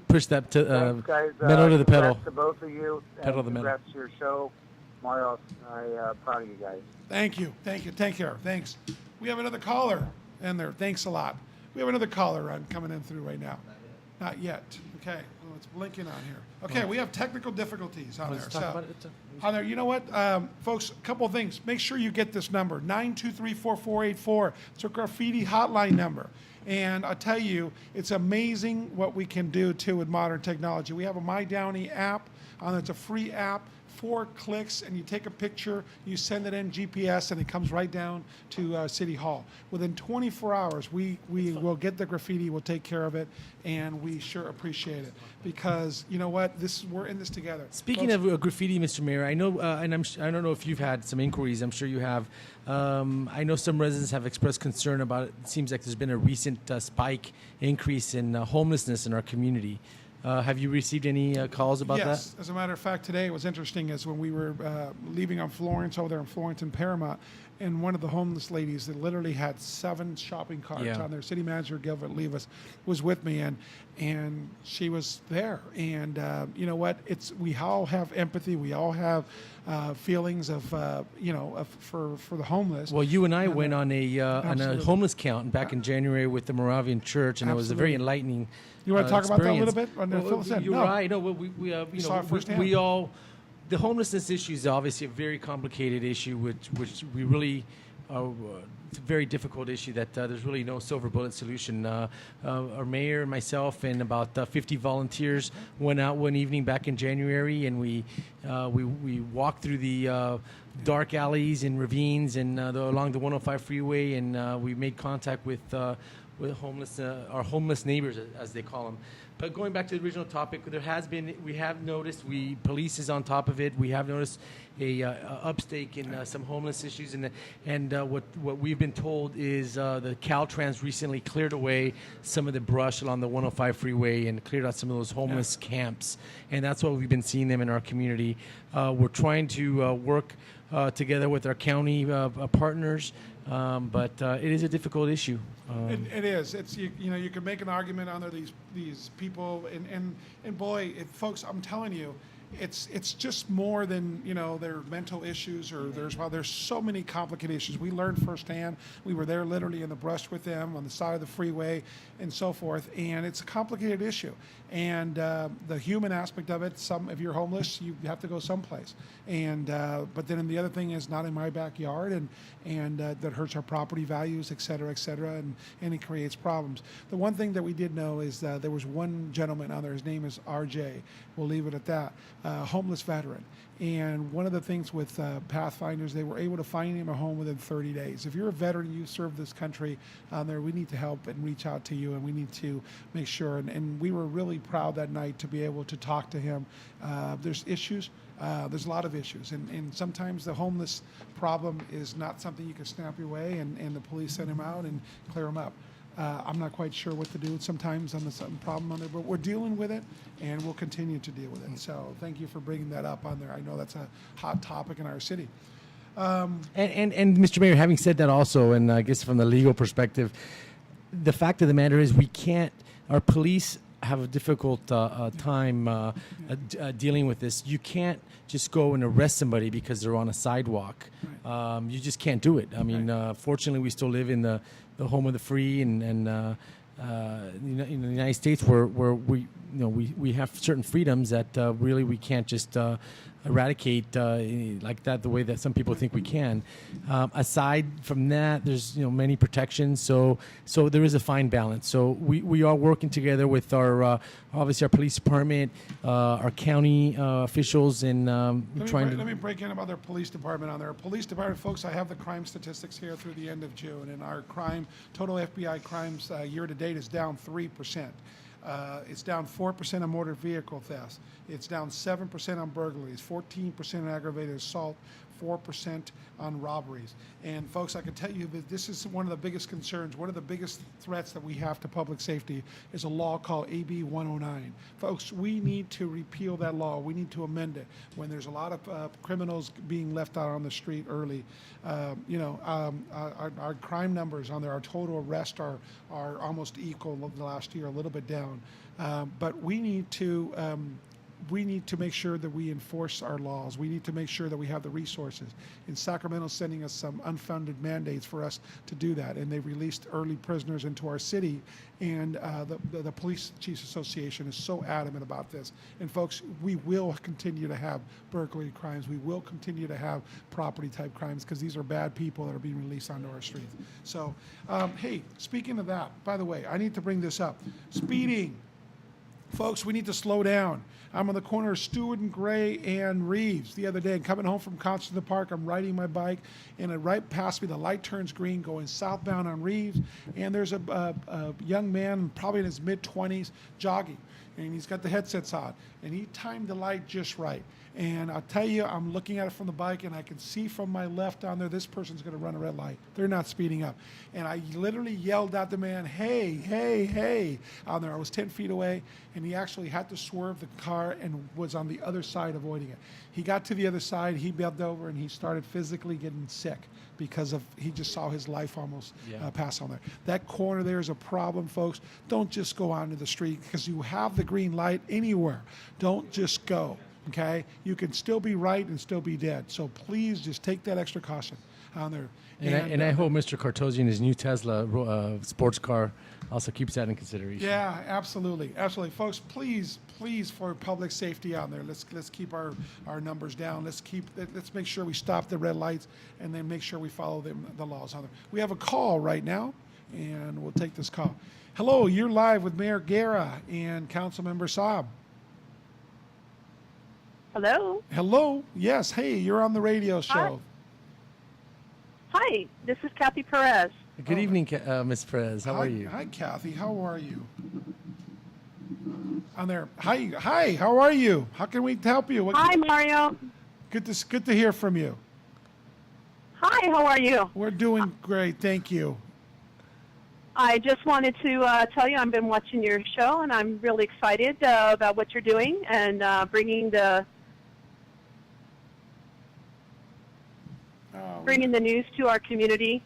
push that Thanks, guys. metal to the pedal. To both of you. Pedal to the metal. Congrats to your show. Mario, I'm proud of you guys. Thank you. Thank you. Take care. Thanks. We have another caller in there. Thanks a lot. We have another caller coming in through right now. Not yet. Okay. Well, it's blinking on here. Okay, we have technical difficulties on there. So, on there, you know what, folks, a couple of things. Make sure you get this number, 923-4484. It's a graffiti hotline number. And I'll tell you, it's amazing what we can do, too, with modern technology. We have a My Downey app. It's a free app. 4 clicks, and you take a picture, you send it in GPS, and it comes right down to City Hall. Within 24 hours, we will get the graffiti, we'll take care of it, and we sure appreciate it. Because, you know what, we're in this together. Speaking Folks, of graffiti, Mr. Mayor, I know, and I don't know if you've had some inquiries, I'm sure you have. I know some residents have expressed concern about it. It seems like there's been a recent spike increase in homelessness in our community. Have you received any calls about Yes. As a matter of fact, today it was interesting is when we were leaving on Florence, over there in Florence and Paramount, and one of the homeless ladies that literally had 7 shopping carts Yeah. on there, city manager Gilbert Levis, was with me, and she was there. And you know what? We all have empathy. We all have feelings of for the homeless. that? Well, you and I went on a Absolutely. homeless count back in January with the Moravian Church, and it was a very Absolutely. enlightening. You want to talk about that a little experience. bit? Fill us in. You're No. right. No, we saw it firsthand. we all. The homelessness issue is obviously a very complicated issue, which we really it's a very difficult issue that there's really no silver bullet solution. Our mayor and myself and about 50 volunteers went out one evening back in January, and we walked through the dark alleys and ravines and along the 105 freeway, and we made contact with homeless, our homeless neighbors, as they call them. But going back to the original topic, we have noticed, police is on top of it. We have noticed a upstake in some homeless issues, and what we've been told is the Caltrans recently cleared away some of the brush along the 105 freeway and cleared out some of those homeless camps, and that's what we've been seeing them in our community. We're trying to work together with our county partners, but it is a difficult issue. It is. It's you can make an argument under these people, and boy, folks, I'm telling you, it's just more than their mental issues or there's so many complicated issues. We learned firsthand. We were there literally in the brush with them on the side of the freeway and so forth, and it's a complicated issue. And the human aspect of it, if you're homeless, you have to go someplace. And but then the other thing is not in my backyard, and that hurts our property values, et cetera, and it creates problems. The one thing that we did know is there was one gentleman on there. His name is RJ. We'll leave it at that. Homeless veteran. And one of the things with Pathfinders, they were able to find him a home within 30 days. If you're a veteran, you serve this country there, we need to help and reach out to you, and we need to make sure. And we were really proud that night to be able to talk to him. There's issues. There's a lot of issues. And sometimes the homeless problem is not something you can snap your way, and the police send him out and clear him up. I'm not quite sure what to do sometimes on the some problem on there, but we're dealing with it, and we'll continue to deal with it. So thank you for bringing that up on there. I know that's a hot topic in our city. And Mr. Mayor, having said that also, and I guess from the legal perspective, the fact of the matter is our police have a difficult time dealing with this. You can't just go and arrest somebody because they're on a sidewalk. Right. You just can't do it. I mean, fortunately, we still live in the home of the free, and in the United States, where we have certain freedoms that really we can't just eradicate like that the way that some people think we can. Aside from that, there's many protections, so there is a fine balance. So we are working together with our obviously our police department, our county officials, and Let me break in about their police department on there. Police department, folks, I have the crime statistics here through the end of June, and our total FBI crimes year to date is down 3%. It's down 4% on motor vehicle thefts. It's down 7% on burglaries, 14% on aggravated assault, 4% on robberies. And folks, I can tell you that this is one of the biggest concerns. One of the biggest threats that we have to public safety is a law called AB 109. Folks, we need to repeal that law. We need to amend it. When there's a lot of criminals being left out on the street early, our crime numbers on there, our total arrests are almost equal the last year, a little bit down. But we need to make sure that we enforce our laws. We need to make sure that we have the resources. And Sacramento's sending us some unfunded mandates for us to do that. And they've released early prisoners into our city. And the Police Chiefs Association is so adamant about this. And folks, we will continue to have burglary crimes. We will continue to have property type crimes because these are bad people that are being released onto our streets. So, hey, speaking of that, by the way, I need to bring this up. Speeding. Folks, we need to slow down. I'm on the corner of Stewart and Gray and Reeves the other day. And coming home from Concert in the Park, I'm riding my bike, and right past me, the light turns green going southbound on Reeves, and there's a young man, probably in his mid-20s, jogging. and he's got the headsets on, and he timed the light just right. And I'll tell you, I'm looking at it from the bike, and I can see from my left down there, this person's going to run a red light. They're not speeding up. And I literally yelled at the man, hey, hey, hey, out there. I was 10 feet away, and he actually had to swerve the car and was on the other side avoiding it. He got to the other side, he bent over, and he started physically getting sick because of he just saw his life almost pass on there. That corner there is a problem, folks. Don't just go onto the street because you have the green light anywhere. Don't just go. Okay, you can still be right and still be dead. So please just take that extra caution on there. And I hope Mr. Cartosian, his new Tesla sports car, also keeps that in consideration. Yeah, absolutely, absolutely, folks. Please, for public safety out there, let's keep our numbers down. Let's make sure we stop the red lights and then make sure we follow the laws on there. We have a call right now, and we'll take this call. Hello, you're live with Mayor Guerra and Councilmember Saab. Hello. Hello. Yes. Hey, you're on the radio show. Hi. This is Kathy Perez. Good evening, Ms. Perez. How are you? Hi, Kathy. How are you? On there. Hi. How are you? How can we help you? Hi, Mario. Good to hear from you. Hi. How are you? We're doing great. Thank you. I just wanted to tell you I've been watching your show, and I'm really excited about what you're doing and bringing the news to our community.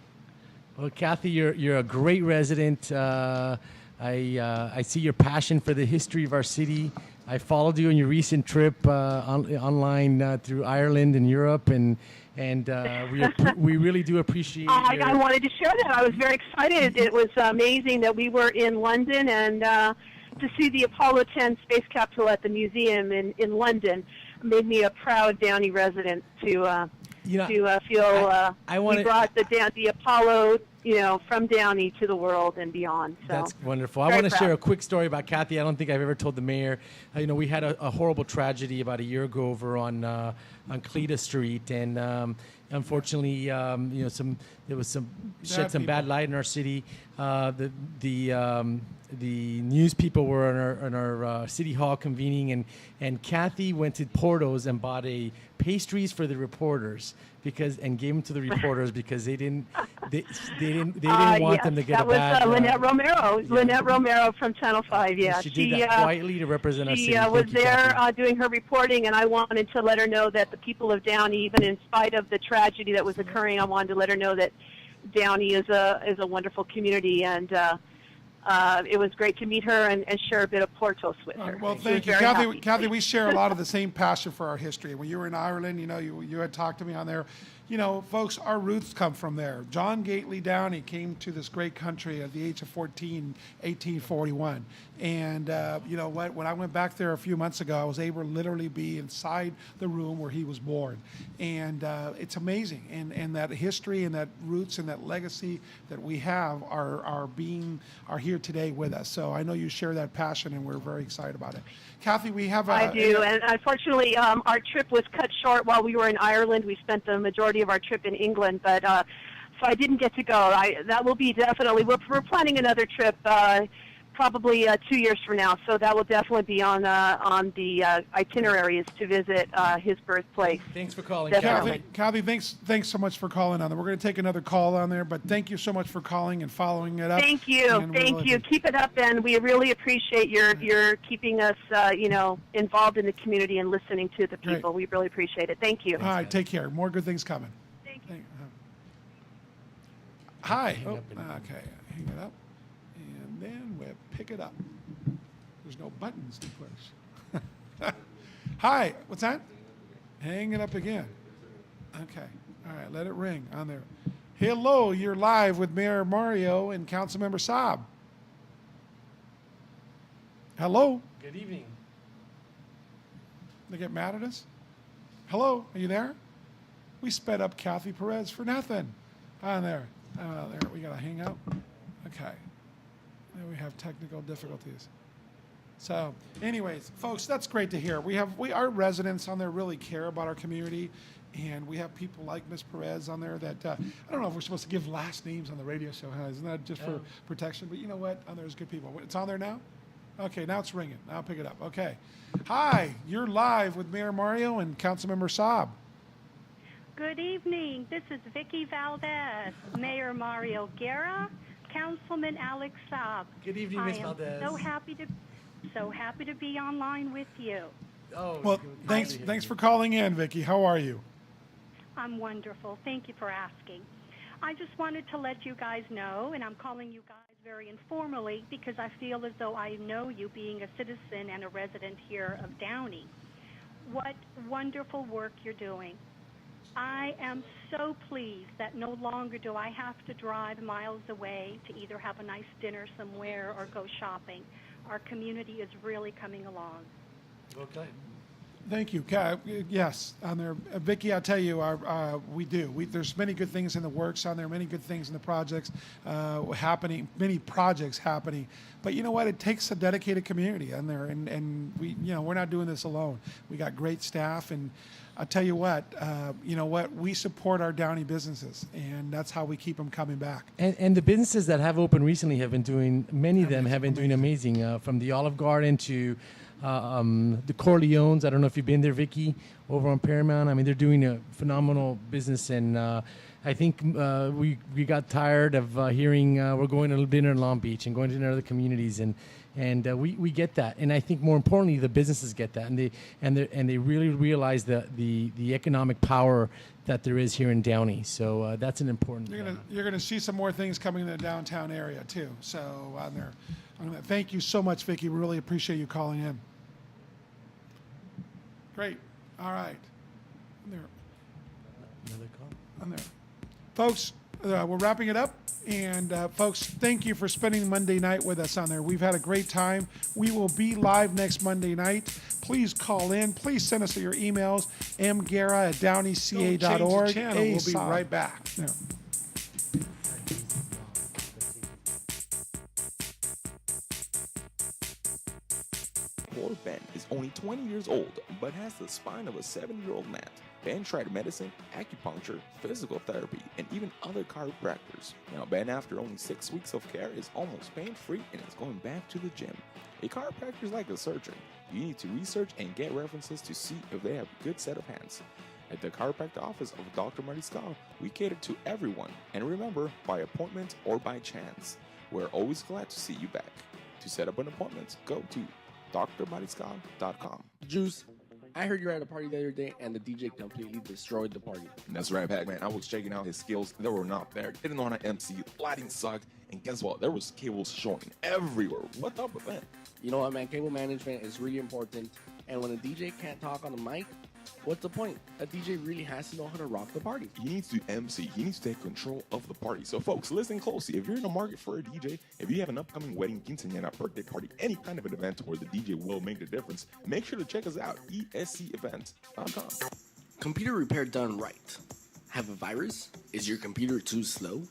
Well, Kathy, you're a great resident. I see your passion for the history of our city. I followed you on your recent trip online through Ireland and Europe, and we really do appreciate. I wanted to share that. I was very excited. It was amazing that we were in London and to see the Apollo 10 space capsule at the museum in London made me a proud Downey resident to feel we brought the Apollo, from Downey to the world and beyond. So that's wonderful. I want to share a quick story about Kathy. I don't think I've ever told the mayor. We had a horrible tragedy about a year ago over on Cleta Street, and unfortunately, there was some shed some bad light in our city. The news people were in our city hall convening, and Kathy went to Porto's and bought pastries for the reporters and gave them to the reporters because they didn't want them to get a bad. That was Lynette Romero. Yeah. Lynette Romero from Channel 5. Yeah, she did that quietly to represent our city. She was there doing her reporting, and I wanted to let her know that the people of Downey, even in spite of the tragedy that was occurring, I wanted to let her know that Downey is a wonderful community, and it was great to meet her and share a bit of Portos with her. Well, thank you, Kathy. We share a lot of the same passion for our history. When you were in Ireland, you had talked to me on there. Folks, our roots come from there. John Gately Downey came to this great country at the age of 14, 1841. And you know what? When I went back there a few months ago, I was able to literally be inside the room where he was born. And it's amazing. And that history and that roots and that legacy that we have are here today with us. So I know you share that passion, and we're very excited about it. Kathy, we have I do, and unfortunately, our trip was cut short while we were in Ireland. We spent the majority of our trip in England, but so I didn't get to go. That will be definitely. We're planning another trip, probably 2 years from now. So that will definitely be on the itineraries to visit his birthplace. Thanks for calling, Kathy. Thanks so much for calling on there. We're going to take another call on there, but thank you so much for calling and following it up. Thank you. Keep it up, and we really appreciate your keeping us, involved in the community and listening to the people. Great. We really appreciate it. Thank you. All right, take care. More good things coming. Thank you. Hi. Okay, hang it up, and then we'll pick it up. There's no buttons to push. Hi. What's that? Hang it up again. Okay. All right. Let it ring on there. Hello. You're live with Mayor Mario and Councilmember Saab. Hello. Good evening. They get mad at us? Hello. Are you there? We sped up Kathy Perez for nothing. On there. There. We got to hang up. Okay. Now we have technical difficulties. So, anyways, folks, that's great to hear. Our residents on there really care about our community, and we have people like Ms. Perez on there that I don't know if we're supposed to give last names on the radio show, huh? Isn't that just for protection? But you know what? On there's good people. It's on there now. Okay, now it's ringing. I'll pick it up. Okay. Hi, you're live with Mayor Mario and Councilmember Saab. Good evening. This is Vicky Valdez, Mayor Mario Guerra, Councilman Alex Saab. Good evening, Ms. Valdez. So happy to be online with you. Oh, Well, thanks for calling in, Vicky. How are you? I'm wonderful. Thank you for asking. I just wanted to let you guys know, and I'm calling you guys very informally because I feel as though I know you being a citizen and a resident here of Downey. What wonderful work you're doing. I am so pleased that no longer do I have to drive miles away to either have a nice dinner somewhere or go shopping. Our community is really coming along. Okay. Thank you. Yes, on there, Vicky. I'll tell you, we do. There's many good things in the works on there, many good things in the projects happening, many projects happening. But you know what? It takes a dedicated community on there, and we're not doing this alone. We got great staff, and I'll tell you what, we support our Downey businesses, and that's how we keep them coming back. And the businesses that have opened recently have been doing, many of them have been doing amazing, from the Olive Garden to the Corleones. I don't know if you've been there, Vicky, over on Paramount. I mean, they're doing a phenomenal business, and I think we got tired of hearing we're going to dinner in Long Beach and going to other communities, and we get that. And I think more importantly, the businesses get that, and they really realize the economic power that there is here in Downey. So that's an important. You're gonna see some more things coming in the downtown area too. So on there, thank you so much, Vicky. We really appreciate you calling in. Great. All right. Another call. On there. Folks, we're wrapping it up. And folks, thank you for spending Monday night with us on there. We've had a great time. We will be live next Monday night. Please call in. Please send us your emails, mguerra@downeyca.org. We'll be right back. Yeah. Poor Ben is only 20 years old, but has the spine of a 7-year-old man. Ben tried medicine, acupuncture, physical therapy, and even other chiropractors. Now, Ben, after only 6 weeks of care, is almost pain-free and is going back to the gym. A chiropractor is like a surgeon. You need to research and get references to see if they have a good set of hands. At the chiropractor office of Dr. Mariscal, we cater to everyone. And remember, by appointment or by chance. We're always glad to see you back. To set up an appointment, go to drmariscal.com. Juice, I heard you were at a party the other day and the DJ completely destroyed the party. That's right, Pac-Man. I was checking out his skills. They were not there. Didn't know how to MC. Lighting sucked. And guess what? There was cables showing everywhere. What's up with that? You know what, man? Cable management is really important. And when a DJ can't talk on the mic, what's the point? A DJ really has to know how to rock the party. He needs to MC. He needs to take control of the party. So, folks, listen closely. If you're in the market for a DJ, if you have an upcoming wedding, quinceañera, birthday party, any kind of an event where the DJ will make the difference, make sure to check us out, escevents.com. Computer repair done right. Have a virus? Is your computer too slow?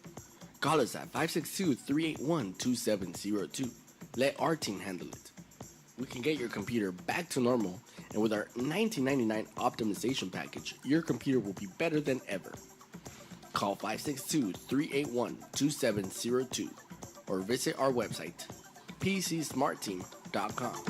Call us at 562-381-2702. Let our team handle it. We can get your computer back to normal, and with our $19.99 optimization package, your computer will be better than ever. Call 562-381-2702 or visit our website, pcsmartteam.com.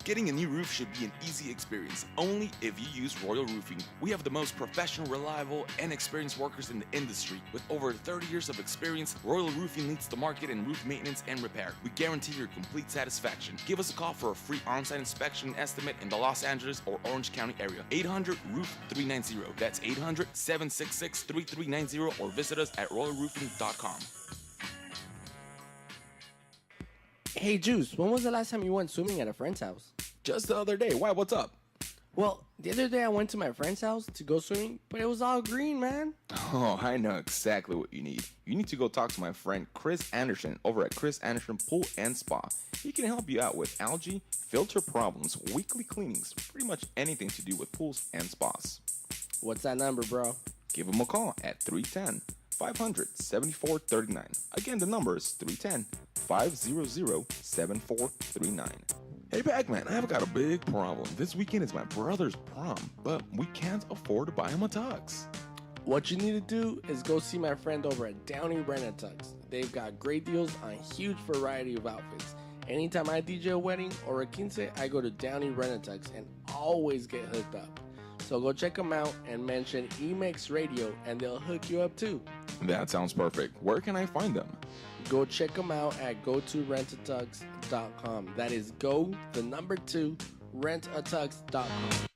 Getting a new roof should be an easy experience, only if you use Royal Roofing. We have the most professional, reliable, and experienced workers in the industry. With over 30 years of experience, Royal Roofing leads the market in roof maintenance and repair. We guarantee your complete satisfaction. Give us a call for a free on-site inspection estimate in the Los Angeles or Orange County area. 800-ROOF-390. That's 800-766-3390 or visit us at royalroofing.com. Hey, Juice, when was the last time you went swimming at a friend's house? Just the other day. Why? What's up? Well, the other day I went to my friend's house to go swimming, but it was all green, man. Oh, I know exactly what you need. You need to go talk to my friend Chris Anderson over at Chris Anderson Pool and Spa. He can help you out with algae, filter problems, weekly cleanings, pretty much anything to do with pools and spas. What's that number, bro? Give him a call at 310-500-7439. Again, the number is 310-500-7439. Hey, Pac-Man, I've got a big problem. This weekend is my brother's prom, but we can't afford to buy him a tux. What you need to do is go see my friend over at Downey Rent-A-Tux. They've got great deals on a huge variety of outfits. Anytime I DJ a wedding or a quince, I go to Downey Rent-A-Tux and always get hooked up. So go check them out and mention Emix Radio and they'll hook you up too. That sounds perfect. Where can I find them? Go check them out at go2rentatux.com. That is go, the number 2, rentatux.com.